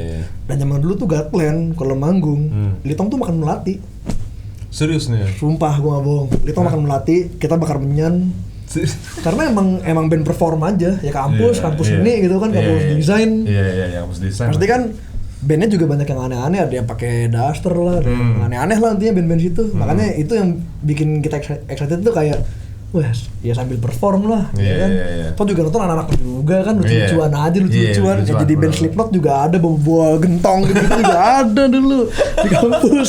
Dan zaman dulu tuh Godplan kalau manggung, Litong tuh makan melati. Serius nih? Sumpah gue gak bohong, Litong makan melati, kita bakar menyan. Karena emang band perform aja, ya kampus seni gitu kan, kampus desain. Iya, kampus desain. Pasti kan bandnya juga banyak yang aneh-aneh, ada yang pakai daster lah, ada yang aneh-aneh lah intinya band-band situ. Makanya itu yang bikin kita excited tuh kayak, wah ya sambil perform lah, ya kan. Toh juga nonton anak-anak juga kan, lucu-lucuan aja, lucu-lucuan. Ya, jadi band Slipknot juga ada bawa gentong gitu juga ada dulu di kampus.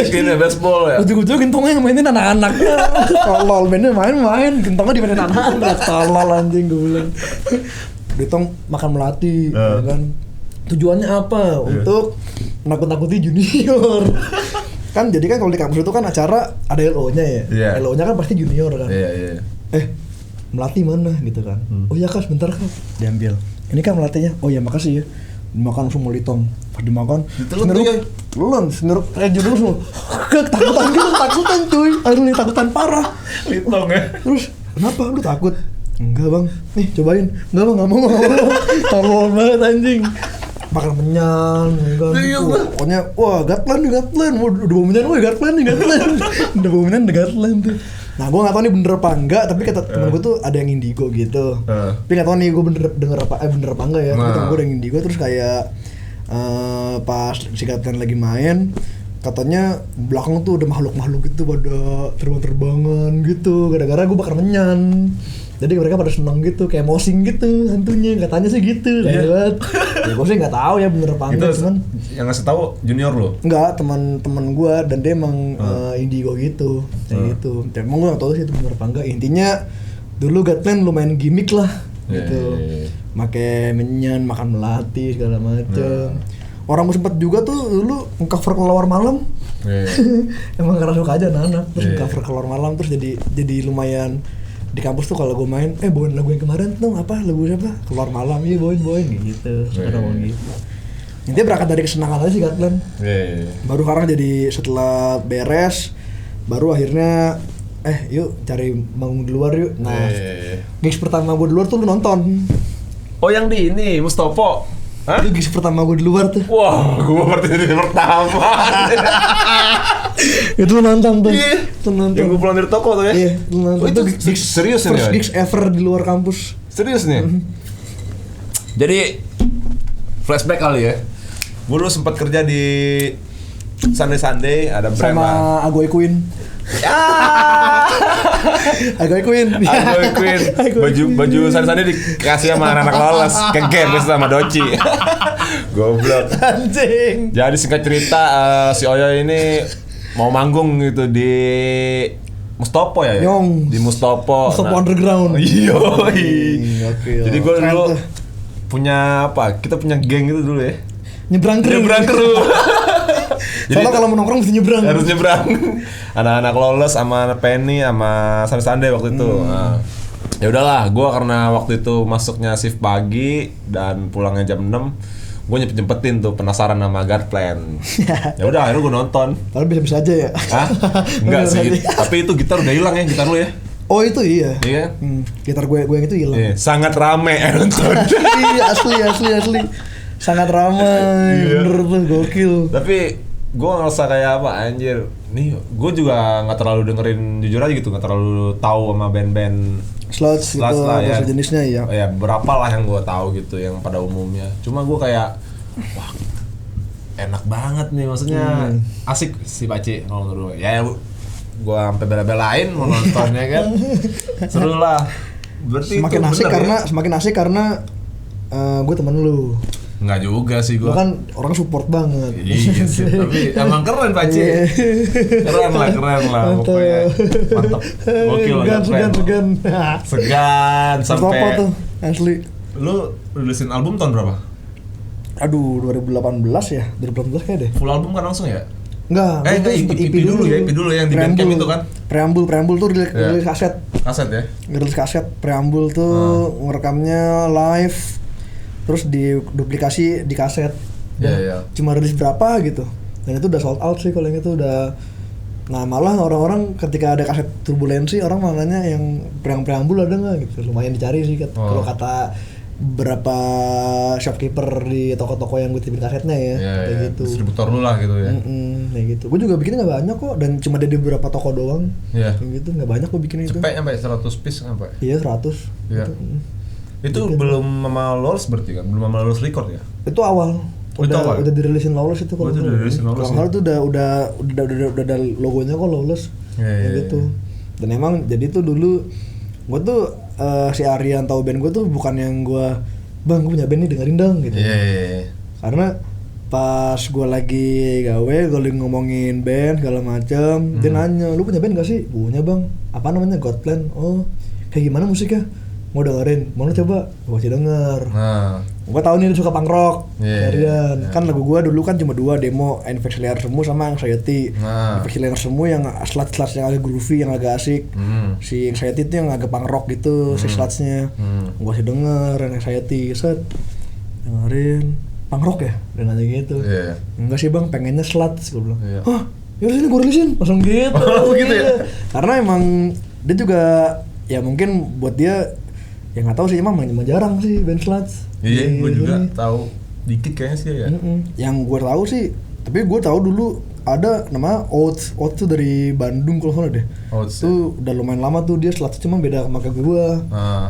Ini baseball ya. Ujung-ujung gentongnya yang mainin anak-anak. Tolol, bandnya main, gentongnya dimainin anak-anak. Tolol anjing gue bilang. Ditong makan melati, ya kan. Tujuannya apa? Untuk nakut-nakuti junior. Kan jadi kan kalau di kampus itu kan acara ada LO-nya ya. LO-nya kan pasti junior kan. Melati mana gitu kan. Oh iya Kak, sebentar Kak. Diambil. Ini kan melatinya. Oh iya makasih ya. Dimakan langsung Melitong. Pas dimakan, senyurup kayak judul semua. Takutan cuy. Aduh nih takutan parah. Litong ya. Terus kenapa lu takut? Enggak bang, nih cobain. Enggak bang, nggak mau. Tolol banget anjing. Makan menyan, kan. Pokoknya, wah Godplan. Udah bau menyan, Godplan. Udah bau menyan, Godplan tuh. Nah, gue nggak tahu nih bener apa enggak, tapi kata temen gue tuh ada yang indigo gitu. Tapi nggak tahu nih gue bener apa enggak ya. Temen gue ada yang indigo, terus kayak pas si Godplan lagi main, katanya belakang tuh ada makhluk gitu pada terbang-terbangan gitu, gara-gara gue bakar menyan. Jadi mereka pada seneng gitu, kayak mosing gitu hantunya, katanya sih gitu. Lewat. Ya gue sih nggak tahu ya bener apa enggak, cuman yang ngasih tahu junior lo? Enggak, teman gue, dan dia emang indigo gitu, kayak gitu. Emang gue nggak tahu sih itu bener apa enggak. Intinya dulu Godplan lumayan gimmick lah. gitu. Make menyan, makan melati segala macam. Orang gue sempet juga tuh dulu cover Kelelawar Malam. Emang karena suka aja anak-anak terus cover Kelelawar Malam terus jadi lumayan di kampus tuh kalau gue main bawain lagu yang kemarin tuh apa lagu siapa Kelelawar Malam iya bawain gitu suka ngomong gitu. Intinya berangkat dari kesenangan aja sih Gatlan. Baru sekarang jadi setelah beres baru akhirnya yuk cari manggung di luar yuk. Nah gigs pertama gue di luar tuh lu nonton. Oh yang di ini Mustopo. Hah? Itu gigs pertama gue di luar tuh. Wah, gue berarti di pertama. Itu lu nonton tuh. Iya. Itu nonton. Yang gue pulang dari toko tuh ya. Iya, lu nonton. Itu gigs serius nih. First gigs ever di luar kampus. Serius nih. Jadi flashback kali ya. Gue dulu sempat kerja di Sunday ada brand sama Agoy Queen. Agoy Queen. Baju Sunday dikasih sama anak lolos ke game sama Doci. Goblok. Anjing. Jadi singkat cerita si Oyo ini mau manggung gitu di Mustopo ya? Di Mustopo. Mustopo Underground. Iya. Jadi gue dulu punya apa? Kita punya geng itu dulu ya. Nyebrang kru. Soalnya kalau mau nongkrong mesti nyebrang. Harus nyebrang. Anak-anak lolos sama Penny sama Sunday waktu itu. Nah, ya udahlah, gue karena waktu itu masuknya shift pagi dan pulangnya jam 6, gue nyempetin tuh penasaran sama Guard Plan. Ya udah, akhirnya gue nonton. Padahal bisa-bisa aja ya. Hah? Enggak sih. Tapi itu gitar udah hilang ya, gitar lu ya. Oh itu iya. Iya. Gitar gue yang itu hilang. Iya. Sangat rame nonton. Iya asli. Sangat ramai, bener tuh gokil. Tapi gue ngerasa kayak apa anjir. Nih gue juga nggak terlalu dengerin, jujur aja gitu, nggak terlalu tahu sama band-band sluts gitu, lah ya. Jenisnya ya. Ya berapa lah yang gue tahu gitu, yang pada umumnya. Cuma gue kayak wah enak banget nih, maksudnya asik si Paci kalau menurut gue. Ya gue sampai bela-belain mau nontonnya kan. Seru lah. Berarti semakin asik karena gue temen lu. Enggak juga sih gua. Lu kan orang support banget. Iya sih, tapi emang keren Paci. Keren lah pokoknya. Mantap. Gokil lah. Segan sampai apa tuh? Asli. Lu rilisin album tahun berapa? Aduh, 2018 ya. 2018 kayak deh. Full album kan langsung ya? Enggak, EP dulu yang di Bandcamp itu kan. Preambul tuh rilis kaset. Kaset ya? Rilis kaset. Preambul tuh ngerekamnya live. Terus diduplikasi di kaset. Cuma rilis berapa gitu. Dan itu udah sold out sih kalau yang itu udah. Nah malah orang-orang ketika ada kaset Turbulensi orang malah nanya yang preambul ada nggak gitu. Lumayan dicari sih kalau kata berapa shopkeeper di toko-toko yang gue titipin kasetnya ya. Kayak gitu. Distributor lu lah gitu ya. Kayak gitu. Gue juga bikinnya nggak banyak kok dan cuma ada di beberapa toko doang. Kayak gitu nggak banyak gue bikin itu. Cepet sampai 100 piece sampai. Iya 100. Iya. Itu belum sama Lawless berarti kan? Belum sama Lawless Record ya? Itu awal. Udah dirilisin Lawless itu kalau. Kalau itu udah ada logonya kok Lawless. Gitu. Dan emang jadi tuh dulu gue tuh si Aryan tahu band gue tuh bukan yang gue bang gue punya band nih dengerin dong gitu. Karena pas gue lagi gawe gue lagi ngomongin band segala macam, dia nanya lu punya band gak sih? Punya bang. Apa namanya? God Plan. Oh kayak gimana musiknya? Mau dengerin, mau lu coba, gue masih denger. Gue tau nih lu suka punk rock, kan lagu gue dulu kan cuma 2 demo, Infeksi Liar Semu sama Anxiety. Infeksi Liar Semu yang sluts yang agak groovy, yang agak asik. Si Anxiety itu yang agak punk rock gitu, si slutsnya. Gue masih denger Anxiety, set dengerin punk rock ya, dan nanya gitu. Enggak sih bang, pengennya sluts, gue bilang. Hah, yaudah sini gue rilisin, langsung gitu. Gitu ya? Karena emang dia juga ya mungkin buat dia ya nggak tahu sih, emang jarang sih band sluts. Iya, gue juga tahu dikit kayaknya sih ya. Yang gue tahu sih, tapi gue tahu dulu ada nama Oats tuh dari Bandung kalau salah deh. Tuh udah lumayan lama tuh dia sluts, cuma beda sama kayak gue.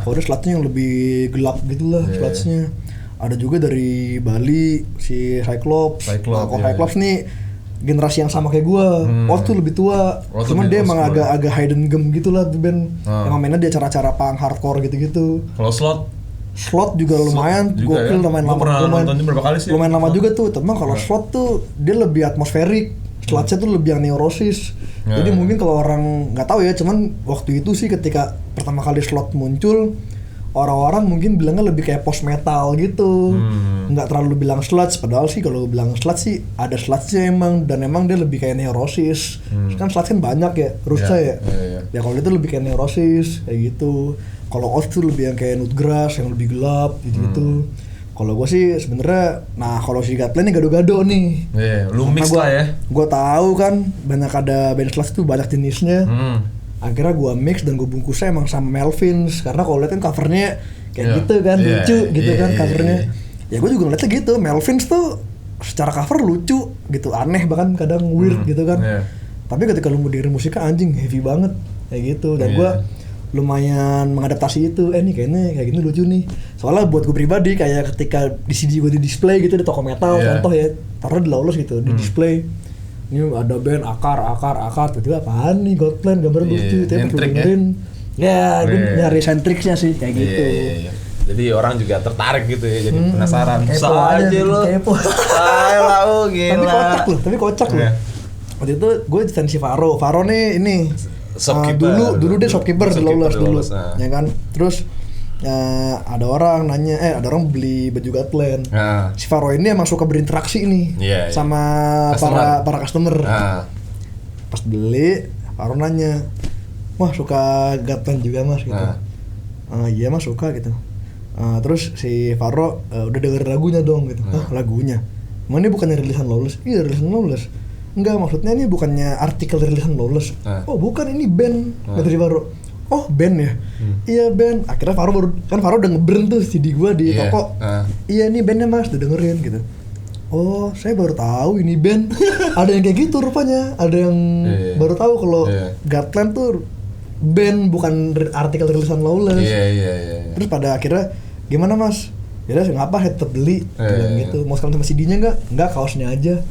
Kalau dia slutsnya yang lebih gelap gitulah slutsnya. Ada juga dari Bali si Cyclops. Kalau Cyclops nih generasi yang sama kayak gue. Oats tuh lebih tua. Cuman dia emang agak hidden gem gitulah tuh band. Emang mainnya dia acara-acara punk hardcore gitu-gitu. Kalau slot juga lumayan gokil ya? Lumayan lama juga tuh. Tapi kalau slot tuh dia lebih atmosferik. Slotnya tuh lebih yang neurosis. Jadi mungkin kalau orang nggak tahu ya, cuman waktu itu sih ketika pertama kali slot muncul, orang-orang mungkin bilangnya lebih kayak post metal gitu. Nggak terlalu bilang sludge, padahal sih kalau bilang sludge sih ada sludge-nya emang, dan emang dia lebih kayak neurosis. Kan sludge kan banyak ya, Rusa ya. Ya kalau itu lebih kayak neurosis kayak gitu. Kalau oath tuh lebih yang kayak nutgrass yang lebih gelap gitu. Kalau gue sih sebenarnya, nah kalau si Gatland ini gado-gado nih. Lu mix lah ya. Gue tahu kan banyak ada band sludge tuh banyak jenisnya. Akhirnya gue mix dan gue bungkusnya emang sama Melvins, karena kalau lihat kan covernya kayak gitu kan, lucu gitu kan covernya. Ya gue juga ngeliatnya gitu, Melvins tuh secara cover lucu gitu, aneh bahkan kadang weird gitu kan. Tapi ketika lu mau dengerin musiknya anjing heavy banget kayak gitu, dan gue lumayan mengadaptasi itu. Nih kayaknya kayak gini lucu nih. Soalnya buat gue pribadi kayak ketika di CD gue di display gitu di toko metal contoh ya, taruh di Lawless gitu di display. Ini ada band akar tiba-tiba apaan nih Godplan gambar lucu, tapi pas dengerin ya gue nyari sentriksnya sih kayak gitu. Jadi orang juga tertarik gitu ya, jadi penasaran. Kepo aja lo. Kepo. Gila. Tapi kocak loh. Waktu itu gue di si Faro nih ini dulu dia shopkeeper di Lawless dulu. Ya kan. Terus ada orang nanya, ada orang beli baju Godplan. Si Faro ini emang suka berinteraksi nih sama para customer. Pas beli, Faro nanya, wah suka Godplan juga mas gitu. Iya mas suka gitu. Terus si Faro udah denger lagunya dong gitu. Lagunya? Emang ini bukannya rilisan Lawless? Iya rilisan Lawless. Enggak, maksudnya ini bukannya artikel rilisan Lawless. Oh bukan, ini band. Kata si Faro. Oh band ya? Iya band. Akhirnya Faro udah nge-burn tuh CD gua di toko. Iya ini bandnya mas, udah dengerin gitu. Oh saya baru tahu ini band. Ada yang kayak gitu rupanya. Ada yang baru tahu kalau Godplan tuh band, bukan artikel rilisan Lawless. Terus pada akhirnya gimana mas? Yaudah ngapa tetep beli gitu. Mau sekalian sama CD-nya enggak kaosnya aja.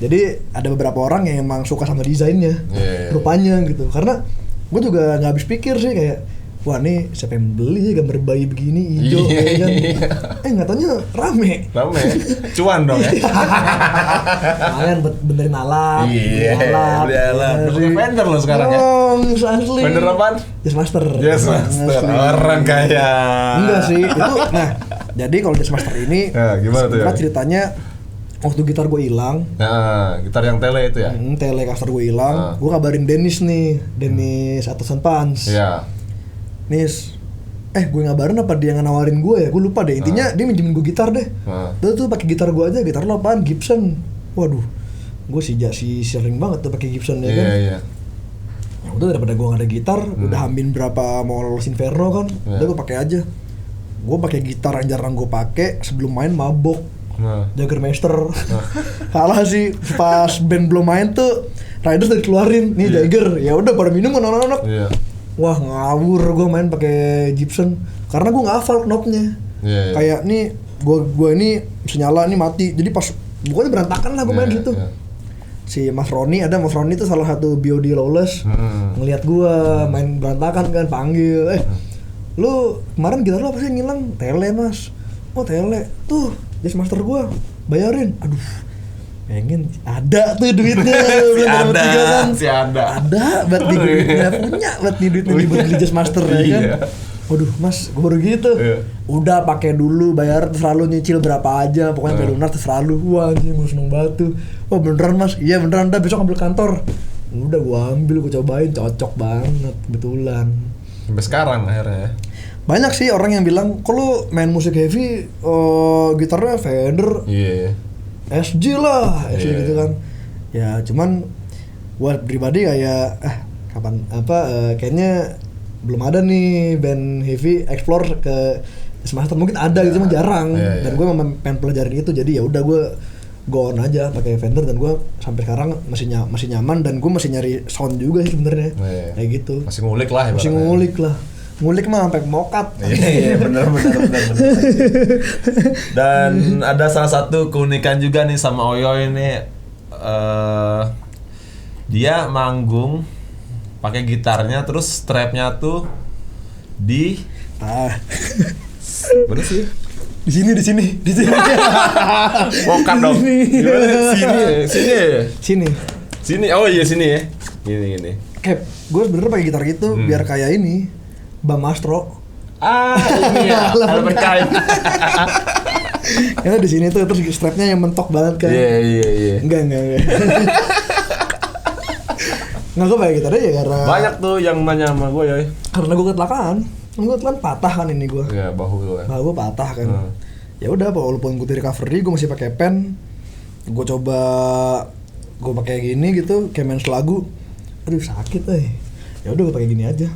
Jadi ada beberapa orang yang emang suka sama desainnya rupanya gitu. Karena gue juga nggak habis pikir sih kayak, wah nih siapa yang beli ya gambar bayi begini hijau kan. Nggak taunya rame cuan dong ya. Kalian benerin alat beli alat vendor lo sekarang ya. Asli vendor apaan? Jazzmaster orang kaya. Enggak sih itu. Nah jadi kalau Jazzmaster ini gimana tuh ya? Ceritanya waktu gitar gue hilang, gitar yang tele itu ya? Tele caster gue hilang, gue kabarin Dennis Atasan Pans. Nis, gue ngabarin apa dia yang nawarin gue ya? Gue lupa deh. Intinya dia minjemin gue gitar deh. Dia tuh pakai gitar gue aja. Gitar lo apaan? Gibson. Waduh, gue sering banget tuh pakai Gibson ya kan. Ya udah daripada gue nggak ada gitar, udah hamin berapa mau lulus Inferno kan, udah gue pakai aja. Gue pakai gitar yang jarang gue pakai sebelum main mabok. Jagermeister. Kalah sih pas band belum main tuh Riders udah dikeluarin nih Jagger. Ya udah pada minum anak-anak. Wah ngawur gue main pakai Gibson karena gue nggak hafal knobnya. Kayak nih gue ini bisa nyala nih mati. Jadi pas pokoknya berantakan lah gue main gitu. Si Mas Roni tuh salah satu BOD Lawless. Ngelihat gue main berantakan kan, panggil, lu kemarin gitar lu apa sih ngilang? Tele mas. Oh tele tuh Jazzmaster gua bayarin. Aduh pengen ada tuh duitnya. si ada buat di duitnya punya buat di duitnya buat beli Jazzmaster ya kan. Waduh mas gua baru gitu. Udah pakai dulu, bayar terserah lu, nyicil berapa aja pokoknya sampai lunas terserah lu. Wah anjing gua seneng banget tuh. Oh beneran mas? Iya beneran, dah besok ambil kantor. Udah gua ambil, gua cobain, cocok banget kebetulan. Sampai sekarang akhirnya ya. Banyak sih orang yang bilang, kalau main musik heavy, gitarnya Fender, SG lah, SG gitu kan. Ya cuman, buat pribadi kayak, kayaknya belum ada nih band heavy explore ke Jazzmaster. Mungkin ada gitu, cuma jarang. Dan gue memang pengen pelajarin itu, jadi ya udah gue go on aja pakai Fender, dan gue sampai sekarang masih nyaman, dan gue masih nyari sound juga sih sebenarnya. Kayak gitu. Masih ngulik lah ya. Ngulik mah sampai mokat. Iya benar. Dan ada salah satu keunikan juga nih sama Oyo ini, dia manggung pakai gitarnya, terus strapnya tuh di mana sih? Di sini. Mokat dong. Gimana? Sini. Oh iya sini ya. Gini. Kayak gue sebenernya pakai gitar gitu biar kayak ini Bang Mastro. Ini ya, elemen kain. Ya di sini tuh terus strapnya yang mentok banget kan. Iya. Enggak. Nggak, gue kayak gitu aja ya karena banyak tuh yang nanya sama gue ya. Karena gue kecelakaan. Gue kan patah kan ini gue. Iya, bahu gue. Bahu gue patah kan. Ya udah, walaupun gue di recovery, gue masih pakai pen. Gue coba gue pakai gini gitu, kayak main selagu. Aduh sakit ya udah gue pakai gini aja.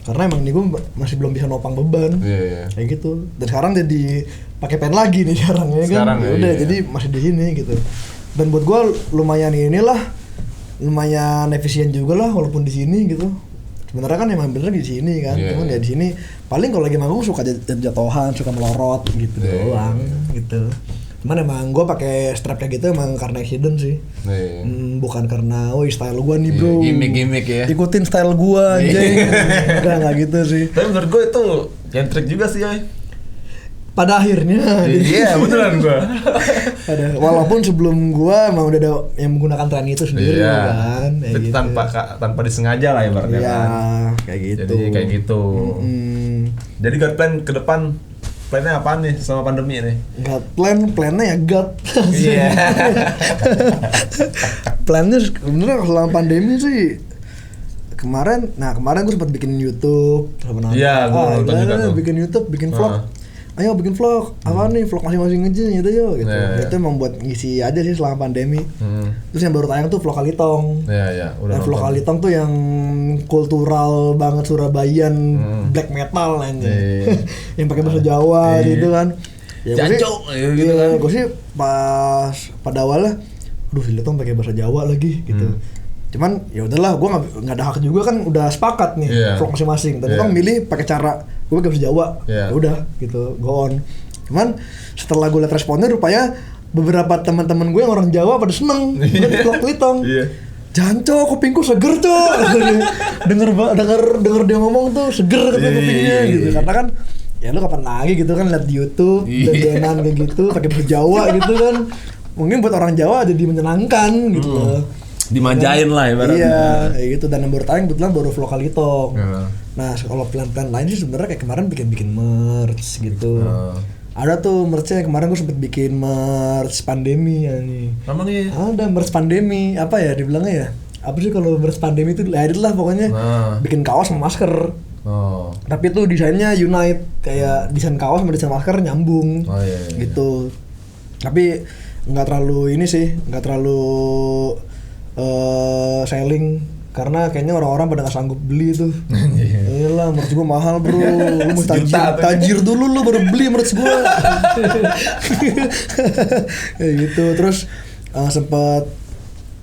Karena emang ini gue masih belum bisa nopang beban. Iya. Kayak gitu. Dan sekarang jadi pakai pen lagi nih sekarang ya kan. Ya udah jadi masih di sini gitu. Dan buat gue lumayan efisien juga lah walaupun di sini gitu. Sebenarnya kan emang bener di sini kan. Cuman ya di sini paling kalau lagi manggung suka jatuhan, suka melorot gitu doang gitu. Cuman emang gue pakai strap kayak gitu emang karena accident sih. Bukan karena style gue nih bro. Gimmick ya. Ikutin style gue aja. Enggak gitu sih. Tapi menurut gue itu nyentrik juga sih ya. Pada akhirnya. Iya beneran gue. Walaupun sebelum gue emang udah ada yang menggunakan tren itu sendiri kan. Gitu. tanpa disengaja lah ibaratnya kan. Kayak gitu. Jadi kayak gitu. Jadi God Plan ke depan plannya apa nih sama pandemi nih? Plannya ya God. Iya. Plannya sebenarnya selama pandemi sih kemarin gue sempat bikin YouTube. Iya, gue nonton juga tuh. Bikin YouTube, bikin vlog. Ayo bikin vlog, apa nih vlog masing-masing aja gitu yuk gitu. Itu emang buat ngisi aja sih selama pandemi. Terus yang baru tayang tuh vlog Kalitong. Iya. Dan vlog Kalitong tuh yang kultural banget Surabayaan, black metal aja. Yang pakai bahasa Jawa gitu kan. Ya Jancok gitu kan. Gue sih pas pada awalnya, Kalitong pakai bahasa Jawa lagi gitu. Cuman ya udahlah, gue nggak ada hak juga kan, udah sepakat nih vlog masing-masing. Dan kita milih pakai cara gue pakai bahasa Jawa, ya udah gitu, go on. Cuman setelah gue liat responnya, rupanya beberapa teman-teman gue yang orang Jawa pada seneng ngeliat vlog Kalitong. Janco, kupingku seger cok. denger dia ngomong tuh seger katanya kupingnya gitu. Karena kan ya lu kapan lagi gitu kan liat di YouTube dan kayak gitu pakai bahasa Jawa gitu kan. Mungkin buat orang Jawa jadi menyenangkan gitu. Dimanjain lah ibaratnya. Iya, kayak gitu. Dan yang baru tayang kebetulan baru vlog Kalitong. Nah, kalau plan-plan lain sih sebenarnya kayak kemarin bikin merch gitu. Ada tuh merchnya kemarin gue sempet bikin merch pandemi ya nih. Namanya? Ada merch pandemi, apa ya dibilangnya ya? Apa sih kalau merch pandemi itu edit lah pokoknya. Bikin kaos sama masker. Tapi tuh desainnya unite, kayak desain kaos sama desain masker nyambung. Gitu. Tapi nggak terlalu ini sih, nggak terlalu selling karena kayaknya orang-orang pada nggak sanggup beli tuh. Iyalah, merch gua mahal bro. Lu mesti tajir dulu lu baru beli merch gua. Kayak gitu. Terus sempet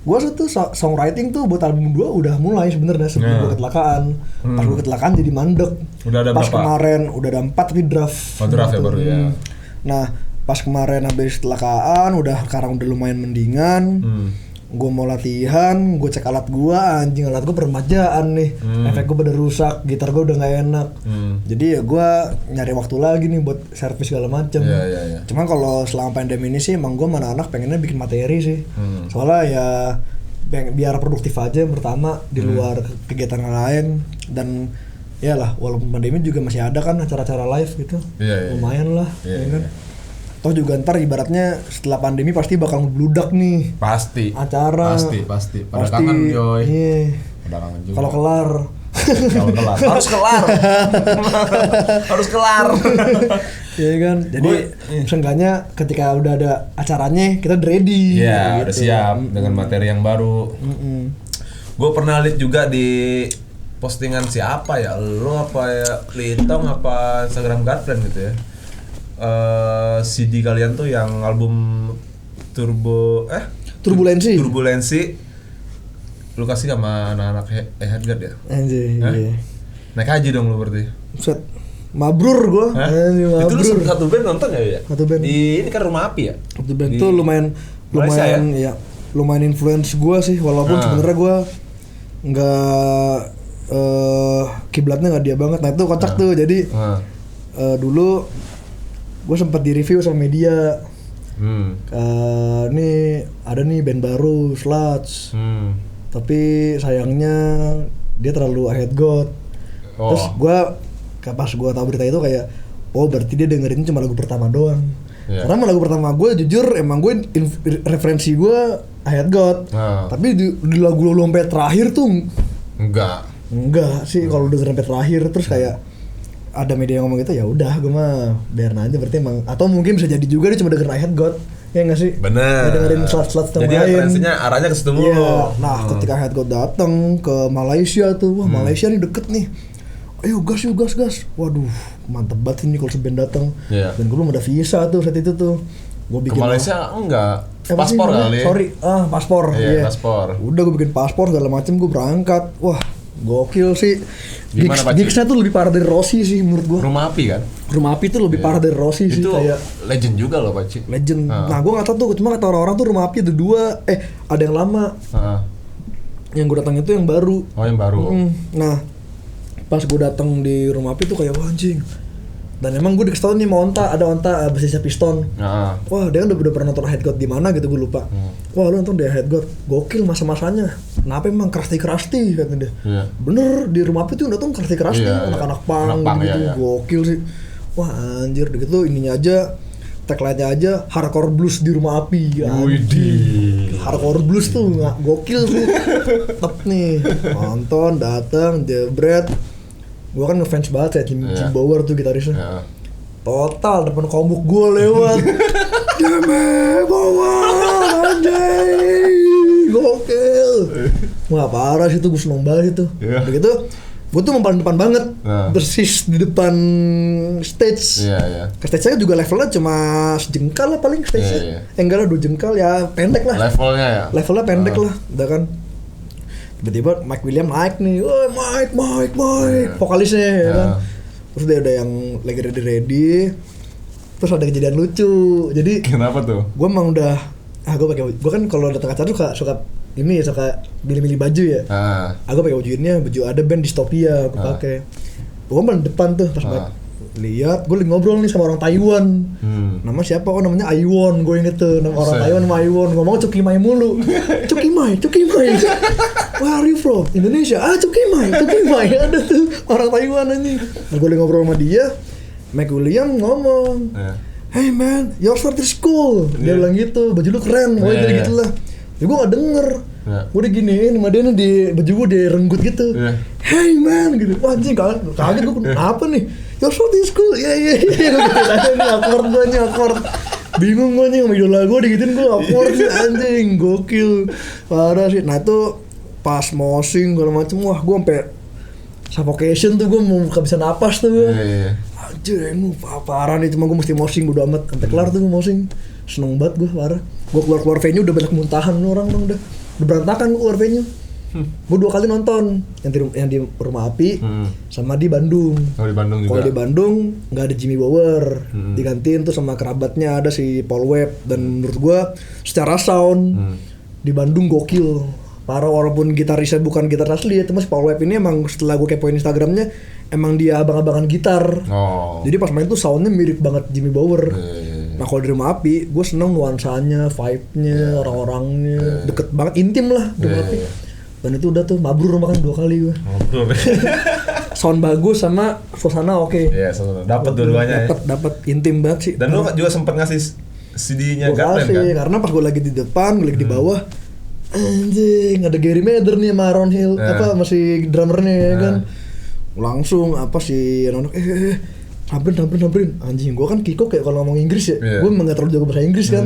gua tuh songwriting tuh buat album 2 udah mulai sebenarnya sebelum gua kecelakaan. Pas gua kecelakaan jadi mandek. Udah ada pas berapa? Kemarin udah ada 4 tapi draft. Draft ya baru ya. Nah pas kemarin habis kecelakaan sekarang udah lumayan mendingan. Gue mau latihan, gue cek alat gue, anjing alat gue peremajaan nih. Efek gue pada rusak, gitar gue udah gak enak. Jadi ya gue nyari waktu lagi nih buat servis segala macem. Cuman kalau selama pandemi ini sih emang gue mana anak pengennya bikin materi sih. Soalnya ya biar produktif aja yang pertama di luar kegiatan lain. Dan ya lah walaupun pandemi juga masih ada kan acara-acara live gitu. Lumayan lah ya kan. Toh juga ntar ibaratnya setelah pandemi pasti bakal ngebludak nih. Pasti. Acara. Pasti. Pada kangen Joy. Iya. Pada kangen juga. Kalau kelar. Harus kelar. Harus kelar. Iya kan. Jadi seenggaknya ketika udah ada acaranya kita udah ready. Iya, gitu. udah siap dengan materi yang baru. Gue pernah lihat juga di postingan siapa ya? Lo apa ya? Litong apa Instagram Godplan gitu ya? CD kalian tuh yang album Turbulensi lu kasih sama anak-anak Headguard ya? Anjir, iya. Naik haji dong lu berarti? Set mabrur gua. Itu lu satu band nonton ya? Satu band. Ini kan rumah api ya? Satu band tuh lumayan ya? Lumayan influence gua sih walaupun sebenarnya gua nggak kiblatnya nggak dia banget. Nah itu kocak tuh jadi dulu gue sempat di review sama media. Nih ada nih band baru Sluts. Tapi sayangnya dia terlalu ahead god. Terus gue pas gue tahu berita itu kayak, oh berarti dia dengerin cuma lagu pertama doang. Karena lagu pertama gue jujur emang gue referensi gue I Had God. Tapi di lagu lo sampai terakhir tuh enggak sih kalau denger sampai terakhir terus kayak ada media yang ngomong gitu ya udah gue mah biarin aja berarti emang atau mungkin bisa jadi juga dia cuma denger I Had God. Ya nggak sih? Bener. Dengerin slat-slat yang lain. Jadi referensinya arahnya ke situ mulu. Nah ketika I Had God datang ke Malaysia tuh, wah Malaysia nih deket nih. Ayo gas. Waduh, mantep banget ini kalau seband datang. Dan gue belum ada visa tuh saat itu tuh. Gue bikin ke Malaysia enggak. Paspor kali. Paspor. Iya, paspor. Udah gue bikin paspor segala macem gue berangkat. Wah, gokil sih. Gigsnya tuh lebih parah dari Rossi sih menurut gue. Rumah Api kan? Rumah Api tuh lebih parah dari Rossi sih kayak. Legend juga loh Pak. Legend. Nah gue nggak tahu tuh, cuma kata orang-orang tuh Rumah Api ada 2. Ada yang lama. Yang gue datang itu yang baru. Oh yang baru. Nah pas gue datang di Rumah Api tuh kayak wah anjing. Dan emang gue dikasih tau nih mau ada onta basisnya piston. Wah dia kan udah pernah nonton I Had God di mana gitu gue lupa. Wah lu nonton di I Had God, gokil masa-masanya. Kenapa emang kerasti kata dia. Bener di Rumah Api tuh udah tuh kerasti anak-anak punk gitu. Gokil sih. Wah anjir gitu ininya aja. Tagline-nya aja hardcore blues di Rumah Api. Hardcore blues tuh gokil sih. Tep nih nonton datang jebret. Gue kan ngefans banget ya Jim Bower tuh gitarisnya. Total depan komuk gue lewat. Jim Bower anjing gokil. Wah parah sih tuh, gue seneng banget itu. Begitu gue tuh depan banget, persis di depan stage. Ke stage-nya juga levelnya cuma sejengkal lah paling stage-nya. Enggak lah 2 jengkal ya, pendek lah. Levelnya pendek lah, udah kan. Tiba-tiba Mike William naik nih, woi Mike, vokalisnya ya kan. Terus dia ada yang lagi ready. Terus ada kejadian lucu. Jadi kenapa tuh? Gue emang udah, gue kan kalau datang acara suka milih-milih baju ya. Aku pakai baju ada band Dystopia aku pakai. Gue malah depan tuh pas lihat, gue lagi ngobrol nih sama orang Taiwan. Nama siapa? Oh namanya Aiwon, gue inget tuh nama orang Taiwan nama Aiwon. Ngomong Cukimai mulu. Cukimai. Where are you from? Indonesia. Cukimai. Ada tuh orang Taiwan anjing. Nah, gue lagi ngobrol sama dia. Mike William ngomong, hey man, your shirt is cool. Dia bilang gitu, baju lu keren. Jadi gitu lah. Ya gue gak denger. Gue udah giniin sama dia nih di baju gue direnggut gitu. Hey man gitu. Wah anjing kaget gue kenapa nih? Your shirt is cool. Iya. Ini awkward. Bingung gue nih sama idola gue digituin gue awkward sih anjing. Gokil. Parah sih. Nah itu pas moshing segala macem. Wah gue sampai suffocation tuh, gue mau gak bisa napas tuh gue. Anjing parah nih, cuma gue mesti moshing bodo amat. Sampai kelar tuh gue moshing. Seneng banget gue parah. Gue keluar venue udah banyak muntahan orang udah berantakan gue keluar venue. Gue 2 kali nonton yang di Rumah Api sama di Bandung. Di Bandung juga. Kalau di Bandung nggak ada Jimmy Bower, digantiin tuh sama kerabatnya ada si Paul Webb. Dan menurut gue secara sound di Bandung gokil. Parah, walaupun gitarisnya bukan gitar asli ya, tapi si Paul Webb ini emang setelah gue kepoin Instagramnya emang dia abang-abangan gitar. Jadi pas main tuh soundnya mirip banget Jimmy Bower. Nah kalau di Rumah Api, gue seneng nuansanya, vibe-nya, orang-orangnya, deket banget, intim lah di Rumah Api. Dan itu udah tuh mabrur makan 2 kali gue. Sound bagus sama suasana oke. Iya, dapat dua-duanya ya. Dapat intim banget sih. Dan lu juga sempet ngasih CD-nya Gatland kan? Karena pas gue lagi di depan, gue lagi di bawah, anjing ada Gary Mather nih sama Ron Hill, masih drummernya ya kan. Langsung anak-anak Samperin, anjing gue kan kiko kayak kalau ngomong Inggris ya, gue emang gak terlalu jago bahasa Inggris kan.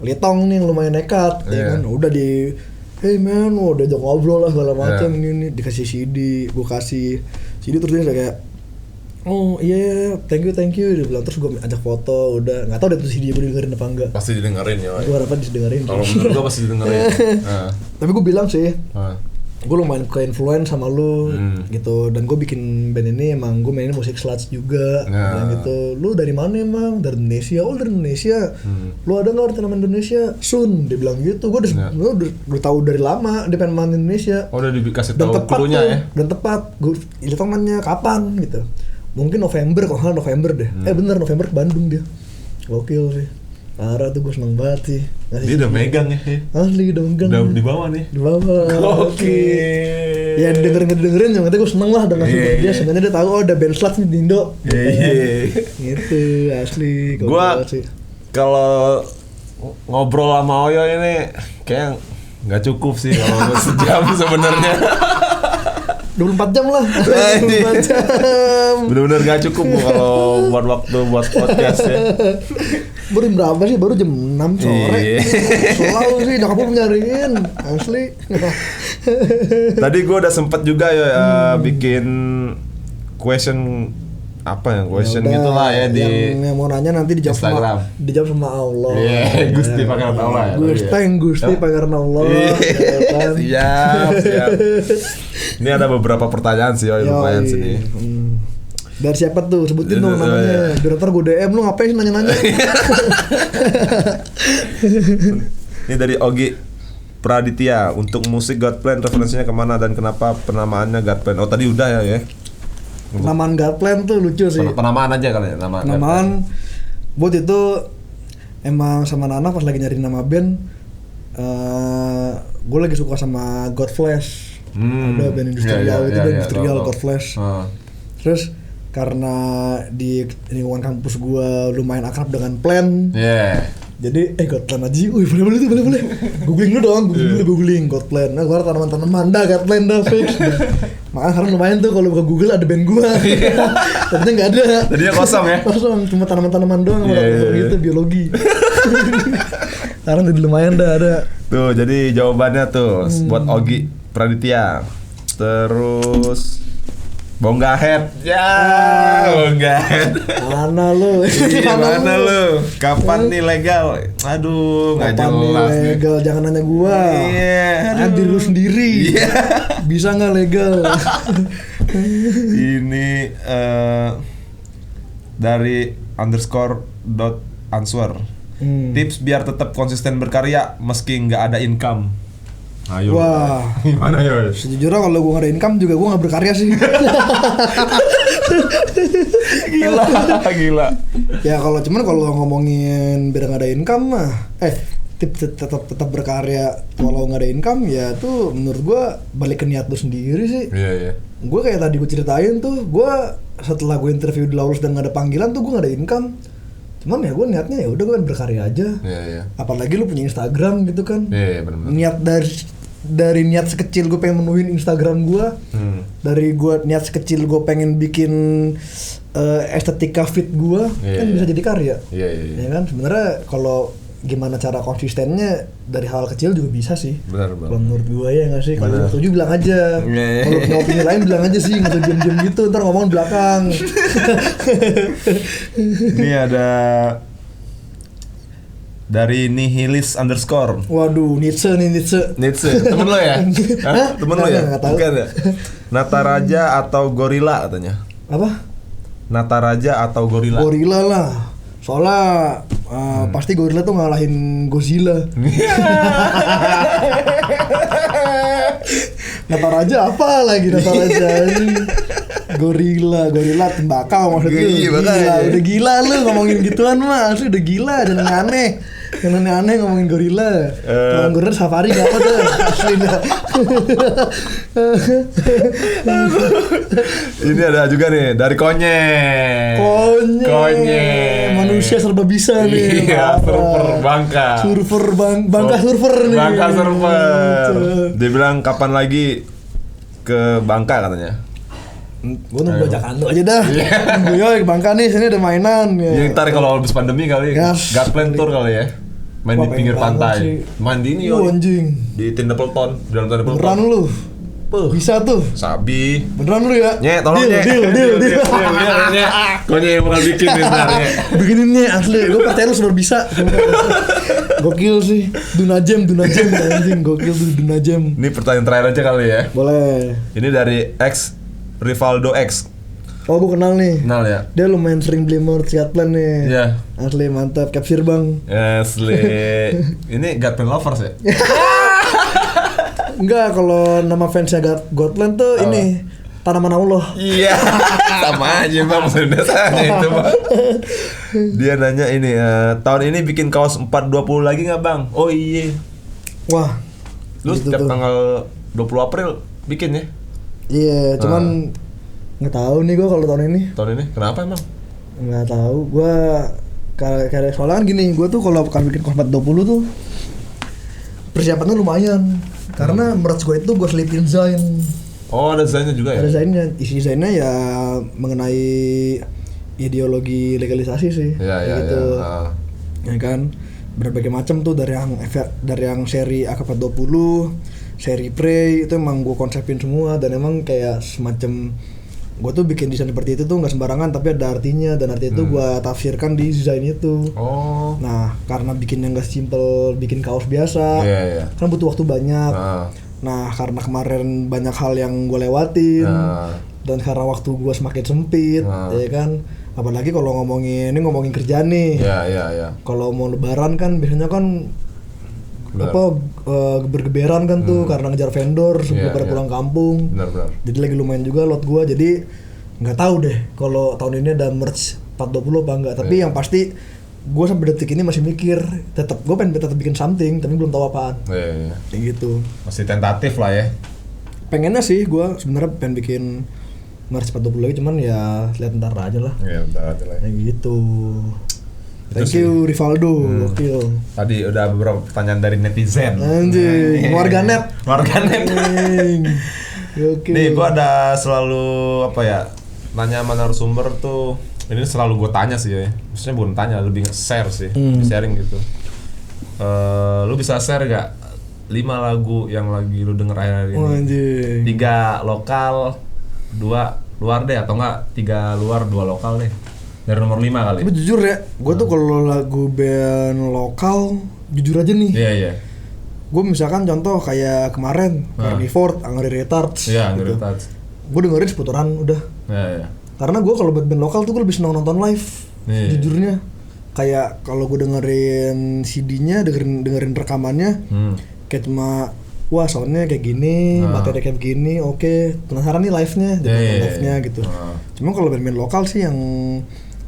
Litong nih lumayan nekat, ya kan. Udah di, hey man, udah ajak ngobrol lah segala macam ini dikasih CD, gue kasih CD terus dia kayak, oh iya, thank you, dia bilang. Terus gue ajak foto, udah nggak tahu deh tuh CD gue dengerin apa enggak. Pasti didengerin ya. Gue harapan didengerin. Kalau menurut gue pasti didengerin. Tapi gue bilang sih. Gue lumayan ke-influence sama lu gitu, dan gue bikin band ini emang gue mainin musik sludge juga gitu. Lu dari mana emang? Dari Indonesia. Oh dari Indonesia. Lu ada nggak orang Indonesia? Sun, dia bilang gitu. Gue udah tahu dari lama dia pengen main Indonesia. Oh udah dikasih tahu klunya ya. Dan tepat. Gue tangannya kapan gitu. Mungkin November, kalau nggak November deh. Bener November ke Bandung dia. Gokil sih. Parah tuh, gue seneng banget sih. Dia udah megang ya? Asli udah megang. Udah di bawah nih? Di bawah. Oke. Ya dengerin yang penting gue seneng lah dengan super dia. Sebenarnya dia tahu ada band sluts di Indo. Gitu asli. Gua kalau ngobrol sama Oyo ini kayak nggak cukup sih kalau sejam sebenarnya. 24 jam lah. 24 jam. Bener-bener gak cukup kalau buat waktu buat podcast ya. Baru berapa sih? Baru jam 6 sore. Selalu sih nyokap gue nyariin. Asli. Tadi gue udah sempet juga ya bikin question apa ya? Question gitu lah ya di yang mau nanya nanti dijawab Instagram. Dijawab sama Allah. Iya, Gusti Pangeran Allah ya. Gusti Pangeran Allah. Siap. Ini ada beberapa pertanyaan sih, lumayan sih nih. Dari siapa tuh? Sebutin dong namanya. Biar ntar gue DM, lu ngapain sih nanya-nanya? Ini dari Ogi Praditya. Untuk musik Godplan referensinya kemana dan kenapa penamaannya Godplan? Oh tadi udah ya. Penamaan Godplan tuh lucu sih. Penamaan aja kali ya. Penamaan buat itu emang sama Nana pas lagi nyari nama band. Gue lagi suka sama Godflesh. Ada band industrial itu band industrial Godflesh. Terus karena di lingkungan kampus gue lumayan akrab dengan Plan. Jadi Godplan aja. Boleh. Googling dulu Godplan. Nah, gue harus tanaman-tanaman dah Godplan dah fix. Makanya sekarang lumayan tuh kalau buka Google ada band gue. Tadinya nggak ada. Tadinya kosong ya? Kosong, cuma tanaman-tanaman doang gitu biologi. Sekarang jadi lumayan dah ada. Tuh, jadi jawabannya tuh buat Ogi Praditya. Terus Bonggahead. Bonggahead. Mana lu? Mana lu? Kapan nih legal? Aduh, enggak jelas. Kapan nih legal? Jangan nanya gua. Iya. Diri lu sendiri. Bisa enggak legal? Ini dari _answer. Tips biar tetap konsisten berkarya meski nggak ada income. Ayo. Wah, gimana ya? Sejujurnya kalau gue nggak ada income juga gue nggak berkarya sih. Gila. Ya kalau ngomongin biar nggak ada income mah, tips tetap berkarya walau nggak ada income ya tuh menurut gue balik ke niat lu sendiri sih. Iya. Gue kayak tadi gue ceritain tuh, gue setelah gue interview di Lawless dan nggak ada panggilan tuh gue nggak ada income. Cuman ya gue niatnya ya udah gue berkarya aja. Iya. Apalagi lu punya Instagram gitu kan. Iya benar. Niat dari niat sekecil gue pengen menuhin Instagram gue. Dari gue niat sekecil gue pengen bikin estetika fit gue kan bisa jadi karya. Iya. Ya kan sebenarnya kalau gimana cara konsistennya dari hal kecil juga bisa sih. Benar. Kalau menurut gue ya nggak sih. Kalau setuju bilang aja. Kalau punya opini lain bilang aja sih, nggak usah diam-diam gitu. Ntar ngomong belakang. Ini ada dari Nihilis _ Waduh, Nietzsche. Temen lo ya? Temen lo ya? Nggak tahu. Bukan ya? Nataraja atau gorila katanya? Apa? Nataraja atau gorila? Gorila lah. Soalnya pasti gorila tuh ngalahin Godzilla. Nataraja apa lagi Nataraja ini? Gorila tembakau maksudnya. Udah gila lu ngomongin gituan mah, udah gila, jangan aneh. Yang aneh ngomongin gorila. Kalau gorila safari gak apa tuh. Asli dah. Ini ada juga nih dari Konye. Manusia serba bisa nih. Iya, surfer Bangka. Bangka surfer nih. Bangka surfer. Dia bilang kapan lagi ke Bangka katanya. Gue nunggu ajakan lu aja dah. Gue ke Bangka nih, sini ada mainan. Ya ntar kalau habis pandemi kali, Godplan tour kali ya. Main di pinggir pantai. Main di ini anjing. Di Tindapelton, di dalam Tindapelton. Beneran lu? Bisa tuh. Sabi. Beneran lu ya? Nye, tolong Nye. Deal. Konye yang bakal bikin nih ntar Nye. Bikinin Nye, asli. Gue percaya lu sudah bisa. Gokil sih. Dunajam anjing. Gokil tuh Dunajam. Ini pertanyaan terakhir aja kali ya. Boleh. Ini dari X Rivaldo X. Oh, gue kenal nih. Kenal ya? Dia lumayan sering beli merch Godplan nih. Iya. Asli mantap, capsir bang. Asli. Ini Godplan lovers ya? Enggak, kalau nama fansnya Godplan tuh ini tanaman Allah. Iya. Sama aja Bang, sudah tanya itu Bang. Dia nanya ini, tahun ini bikin kaos 420 lagi nggak Bang? Oh iya. Wah. Lu gitu setiap tanggal 20 April bikin ya? Iya, cuman nggak tahu nih gue kalau tahun ini. Tahun ini kenapa emang? Nggak tahu, gue kayak soalnya kan gini, gue tuh kalau akan bikin kaos 420 tuh persiapannya lumayan. Karena merch gue itu gue selipin desain. Oh, ada desainnya juga ya? Ada desainnya, isi desainnya ya mengenai ideologi legalisasi sih. Iya, gitu. Ya kan, berbagai macam tuh dari yang seri AK420, seri Prey itu emang gue konsepin semua dan emang kayak semacam gue tuh bikin desain seperti itu tuh nggak sembarangan tapi ada artinya dan artinya itu gue tafsirkan di desain itu. Oh. Nah, karena bikinnya nggak simple bikin kaos biasa, kan butuh waktu banyak. Nah, karena kemarin banyak hal yang gue lewatin dan karena waktu gue semakin sempit, ya kan. Apalagi kalau ngomongin kerjaan nih. Iya. Kalau mau lebaran kan biasanya kan geber-geberan kan tuh karena ngejar vendor sebelum pada pulang kampung. Benar. Jadi lagi lumayan juga lot gue. Jadi nggak tahu deh kalau tahun ini ada merch 420 apa enggak. Tapi yang pasti gue sampai detik ini masih mikir gue pengen tetap bikin something tapi belum tahu apaan. Iya. Kayak gitu. Masih tentatif lah ya. Pengennya sih gue sebenarnya pengen bikin merch 420 lagi cuman ya lihat ntar aja lah. Iya, ntar aja lah. Kayak gitu. Thank you Rivaldo. Tadi udah beberapa pertanyaan dari netizen. Anjing, warganet. Nih gue ada selalu nanya sama narasumber tuh. Ini selalu gue tanya sih ya. Maksudnya bukan tanya, lebih nge-share sih, sharing gitu. Lu bisa share gak 5 lagu yang lagi lu denger akhir-akhir ini? Anjing. 3 lokal, 2 luar deh, atau enggak 3 luar 2 lokal deh. Dari nomor 5 kali. Tapi jujur ya, gue tuh kalau lagu band lokal jujur aja nih. Iya. Gue misalkan contoh kayak kemarin Carnivore, Angry Retards. Iya, Angry Retards. Gue dengerin seputaran udah. Iya. Karena gue kalau band lokal tuh gue lebih senang nonton live. Jujurnya. Kayak kalau gue dengerin CD-nya, dengerin rekamannya, kayak cuma wah soundnya kayak gini, materi kayak begini, oke. Penasaran nih live-nya, jadi live-nya gitu. Cuma kalau band lokal sih yang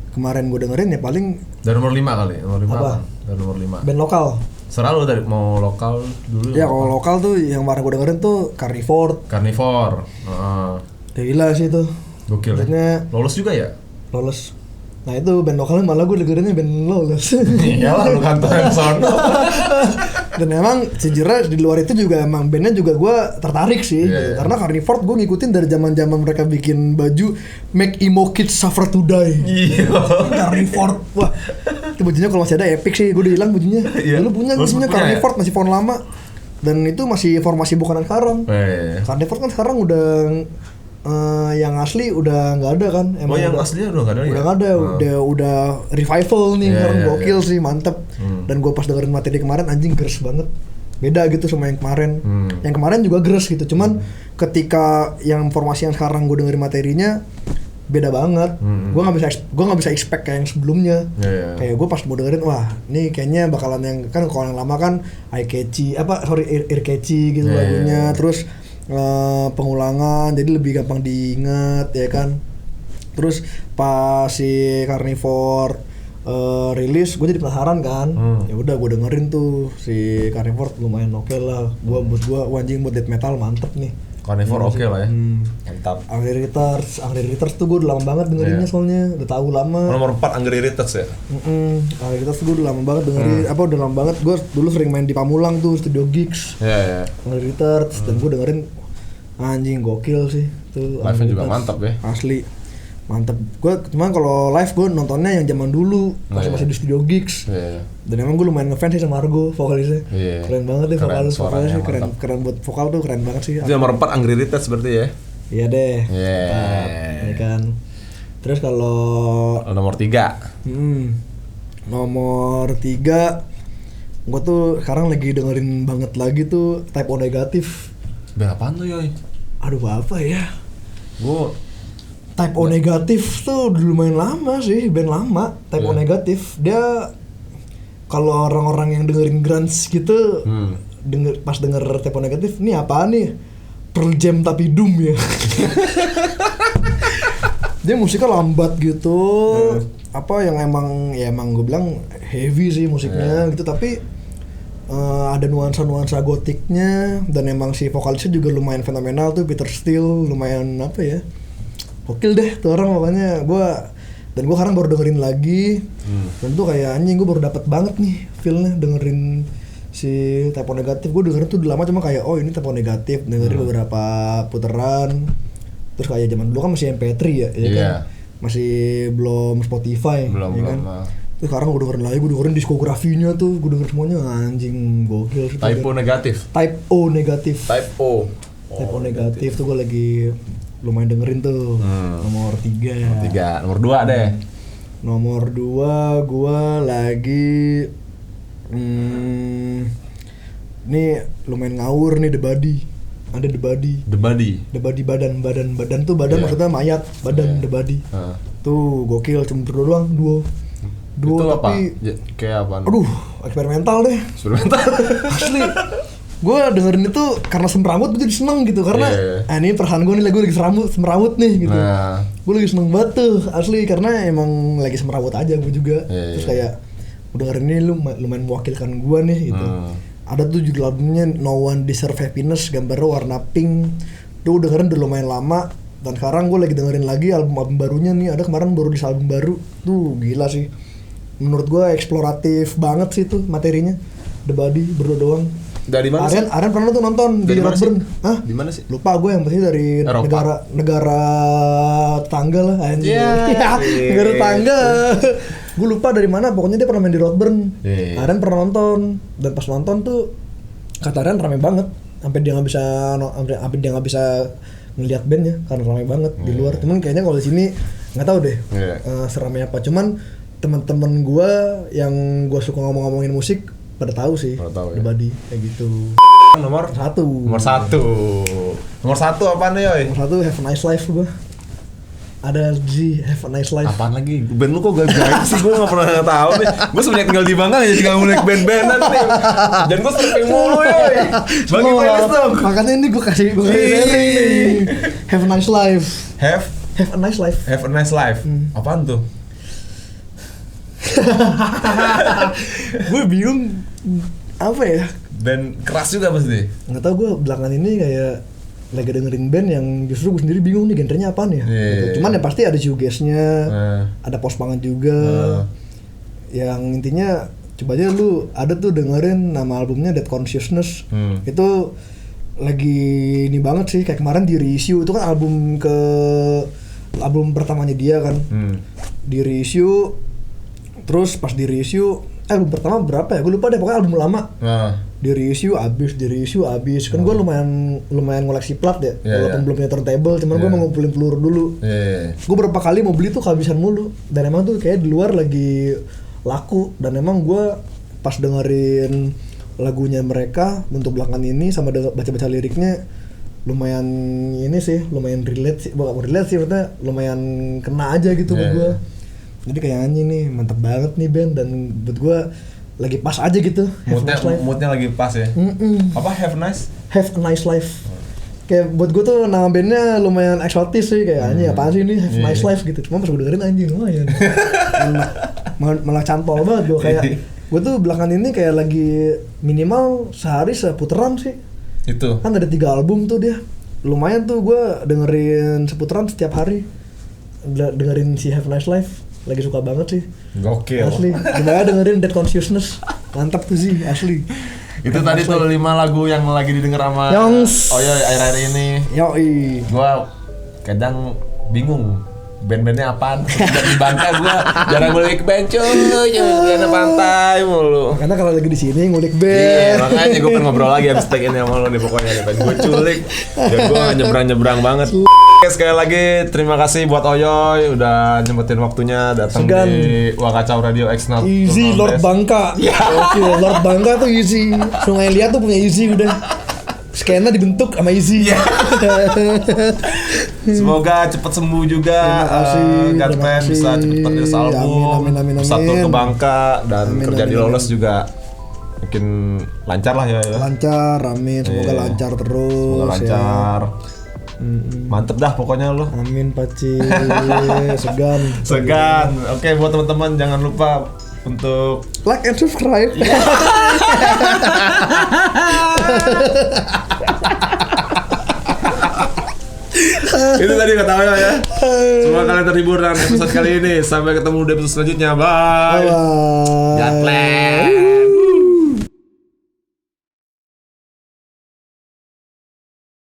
kemarin gue dengerin ya paling dari nomor 5 kali, nomor 5 apa? Dari nomor 5. Band lokal. Selalu dari mau lokal dulu. Ya kalau lokal tuh yang kemarin gue dengerin tuh Carnivore. Gila sih itu. Gokil. Lolos juga ya? Lolos. Nah itu band lokalnya malah gue dengerinnya band Lolos. Iyalah lu kantor yang sono. Dan emang sejujurnya di luar itu juga emang bandnya juga gue tertarik sih gitu. Karena Carnivore gue ngikutin dari zaman mereka bikin baju Make Emo Kids Suffer to Die. Iya. Carnivore, wah itu bajunya kalau masih ada epic sih, gue udah hilang bajunya. Dulu punya Carnivore masih font lama dan itu masih formasi bukan sekarang. Carnivore kan sekarang udah yang asli udah nggak ada kan. Emang yang aslinya udah nggak ada ya? Udah nggak ada, udah revival nih, sekarang gokil sih, mantep. Dan gue pas dengerin materi kemarin anjing geres banget, beda gitu sama yang kemarin. Yang kemarin juga geres gitu, cuman ketika yang formasi yang sekarang gue dengerin materinya beda banget. Gue nggak bisa expect kayak yang sebelumnya. Kayak gue pas mau dengerin, wah ini kayaknya bakalan yang kan kalau yang lama kan ear catchy gitu lagunya, terus pengulangan jadi lebih gampang diingat ya kan. Terus pas si Carnivore rilis gue jadi penasaran kan. Ya udah gue dengerin tuh si Carnivore lumayan oke lah. Buat gue anjing buat death metal mantep nih. Carnivore oke lah ya. Mantap. Angry Retards tuh gue udah lama banget dengerinnya soalnya udah tahu lama. Nomor 4 Angry Retards ya. Angry Retards tuh gue udah lama banget dengerin. Udah lama banget gue dulu sering main di Pamulang tuh Studio Gigs. Iya. Angry Retards dan gue dengerin anjing gokil sih tuh. Live-nya juga mantap ya. Asli. Mantap. Gue cuman kalau live gue nontonnya yang zaman dulu masih di Studio Gigs. Dan emang gue lumayan ngefans sih sama Argo vokalisnya. Keren banget deh vokalnya sih, keren buat vokal tuh keren banget sih. Itu nomor 4 Angry Retards berarti ya. Iya deh. Ya kan. Terus kalau nomor 3. Nomor 3 gue tuh sekarang lagi dengerin banget lagi tuh Type O Negative. Band apaan tuh Yoy? Aduh apa ya? Gue Type O Negative tuh udah lumayan lama sih, band lama. Type O Negative dia kalau orang-orang yang dengerin grunge gitu pas denger Type O Negative, ini apaan nih? Pearl Jam tapi doom ya. Dia musiknya lambat gitu. Apa yang emang gue bilang heavy sih musiknya gitu, tapi ada nuansa-nuansa gotiknya, dan emang si vokalisnya juga lumayan fenomenal tuh, Peter Steele, lumayan apa ya, gokil deh tuh orang pokoknya. Gue sekarang baru dengerin lagi, dan tuh kayak anjing, gue baru dapet banget nih feelnya dengerin si Type O Negative. Gue dengerin tuh udah lama, cuma kayak oh ini Type O Negative, dengerin beberapa puteran, terus kayak zaman dulu kan masih MP3 ya kan, masih belum Spotify, ya kan. Terus sekarang gue dengerin diskografinya tuh, gue denger semuanya, anjing gokil sih. Type O Negative. Type O Negative. Type O. Type O Negative tuh gue lagi lumayan dengerin tuh. Nomor 3. Nomor 2 deh. Nomor 2 gue lagi ini lumayan ngawur nih, The Body. Ada The Body. The Body badan tuh maksudnya mayat, badan The Body. Tuh gokil, cuma berdua doang, duo itu tapi apa? Kayak apa? Aduh, eksperimental deh. Asli. Gue dengerin itu karena semrawut gue jadi seneng gitu, karena ini perasaan gue nih, lagu lagi semrawut nih gitu. Gue lagi seneng banget tuh asli, karena emang lagi semrawut aja gue juga. Terus kayak udah dengerin ini lumayan mewakilkan gue nih gitu. Ada tuh judul albumnya No One Deserve Happiness, gambarnya warna pink. Tuh dengerin udah lumayan lama, dan sekarang gue lagi dengerin lagi album barunya nih. Ada kemarin baru di album baru. Tuh gila sih. Menurut gue eksploratif banget sih tuh materinya. The Body berdua doang. Dari mana sih? Aren pernah tuh nonton di Rockburn. Hah? Di mana sih? Lupa gue, yang pasti dari negara tetangga lah anjing. Negara tetangga. Gue lupa dari mana, pokoknya dia pernah main di Rockburn. Aren pernah nonton, dan pas nonton tuh kata Aren rame banget. Sampai dia nggak bisa ngelihat bandnya karena rame banget di luar. Cuman kayaknya kalau di sini nggak tahu deh seramai apa. Cuman teman-teman gue yang gue suka ngomongin musik pada tahu sih, The Body kayak gitu. Nomor 1 apaan nih, Yoy? Nomor 1 Have a Nice Life gue. Ada G, Have a Nice Life. Apaan lagi? Band lu kok gak sih? Gue gak pernah tahu nih. Gue sebenarnya tinggal di Bangka jadi gak ngulik band-bandan nih. Dan gue surfing mulu, Yoy. Bagi playlist dong. Makanya ini gue kasih nih. Have a Nice Life. Have a Nice Life. Have a Nice Life. Apaan tuh? Gue bingung apa ya, band keras juga pasti. Nggak tahu, gue belakangan ini kayak lagi dengerin band yang justru gue sendiri bingung nih genrenya apaan ya. Gitu. Cuman ya pasti ada shoegaze-nya, ada post-punk juga. Yang intinya coba aja lu ada tuh dengerin nama albumnya Dead Consciousness. Itu lagi ini banget sih, kayak kemarin di Reissue itu kan album pertamanya dia kan. Di Reissue. Terus pas di reissue, album pertama berapa ya? Gue lupa deh, pokoknya album lama. Di reissue abis. Kan gue lumayan ngoleksi plat ya, walaupun belum punya turntable, cuman gue mau ngumpulin peluru dulu. Gue berapa kali mau beli tuh kehabisan mulu. Dan emang tuh kayak di luar lagi laku. Dan emang gue pas dengerin lagunya mereka untuk belakangan ini sama baca-baca liriknya, lumayan ini sih, lumayan relate sih, maksudnya lumayan kena aja gitu buat gue. Jadi kayak anjing nih, mantap banget nih band, dan buat gue lagi pas aja gitu. Moodnya lagi pas ya. Apa Have a Nice Life. Kayak buat gue tuh nama bandnya lumayan eksotis sih, kayak anjing apaan sih ini Have a Nice Life gitu. Cuma pas gue dengerin anjing lumayan. malah cantol banget gue, kayak gue tuh belakangan ini kayak lagi minimal sehari seputeran sih. Itu kan ada 3 album tuh dia. Lumayan tuh gue dengerin seputeran setiap hari. Dengerin si Have a Nice Life. Lagi suka banget sih. Gokil. Asli. Gimana dengerin Dead Consciousness. Mantap tuh sih, asli. Itu tadi tuh 5 lagu yang lagi didengar sama Oyoy akhir-akhir ini. Yoi. Gua kadang bingung band-bandnya apaan. Dari Bangka gua jarang ngulik band cuy, karena pantai mulu. Karena kalau lagi di sini ngulik band. Iya, makanya gua pengen ngobrol lagi abis take ini sama lu nih pokoknya nih. Pengen gua culik. Dan gua nyebrang-nyebrang banget. Oke, sekali lagi terima kasih buat Oyoy udah nyempetin waktunya datang di Wakacau Radio X0. Easy Lord Bangka. Oke, Lord Bangka tuh easy. Sungai Liat tuh punya easy udah. Skena dibentuk sama Easy. Semoga cepat sembuh juga. Gatman bisa cepat rilis album. Amin. Satu ke Bangka dan kerja di Lawless juga. Makin lancar lah ya. Lancar, amin. Semoga lancar terus. Semoga lancar. Mantep dah pokoknya lo. Amin Paci. Segan. Oke, buat teman-teman jangan lupa untuk like and subscribe. Itu tadi kata Oyo ya. Semoga kalian terhibur dengan episode kali ini. Sampai ketemu di episode selanjutnya. Bye. God bless.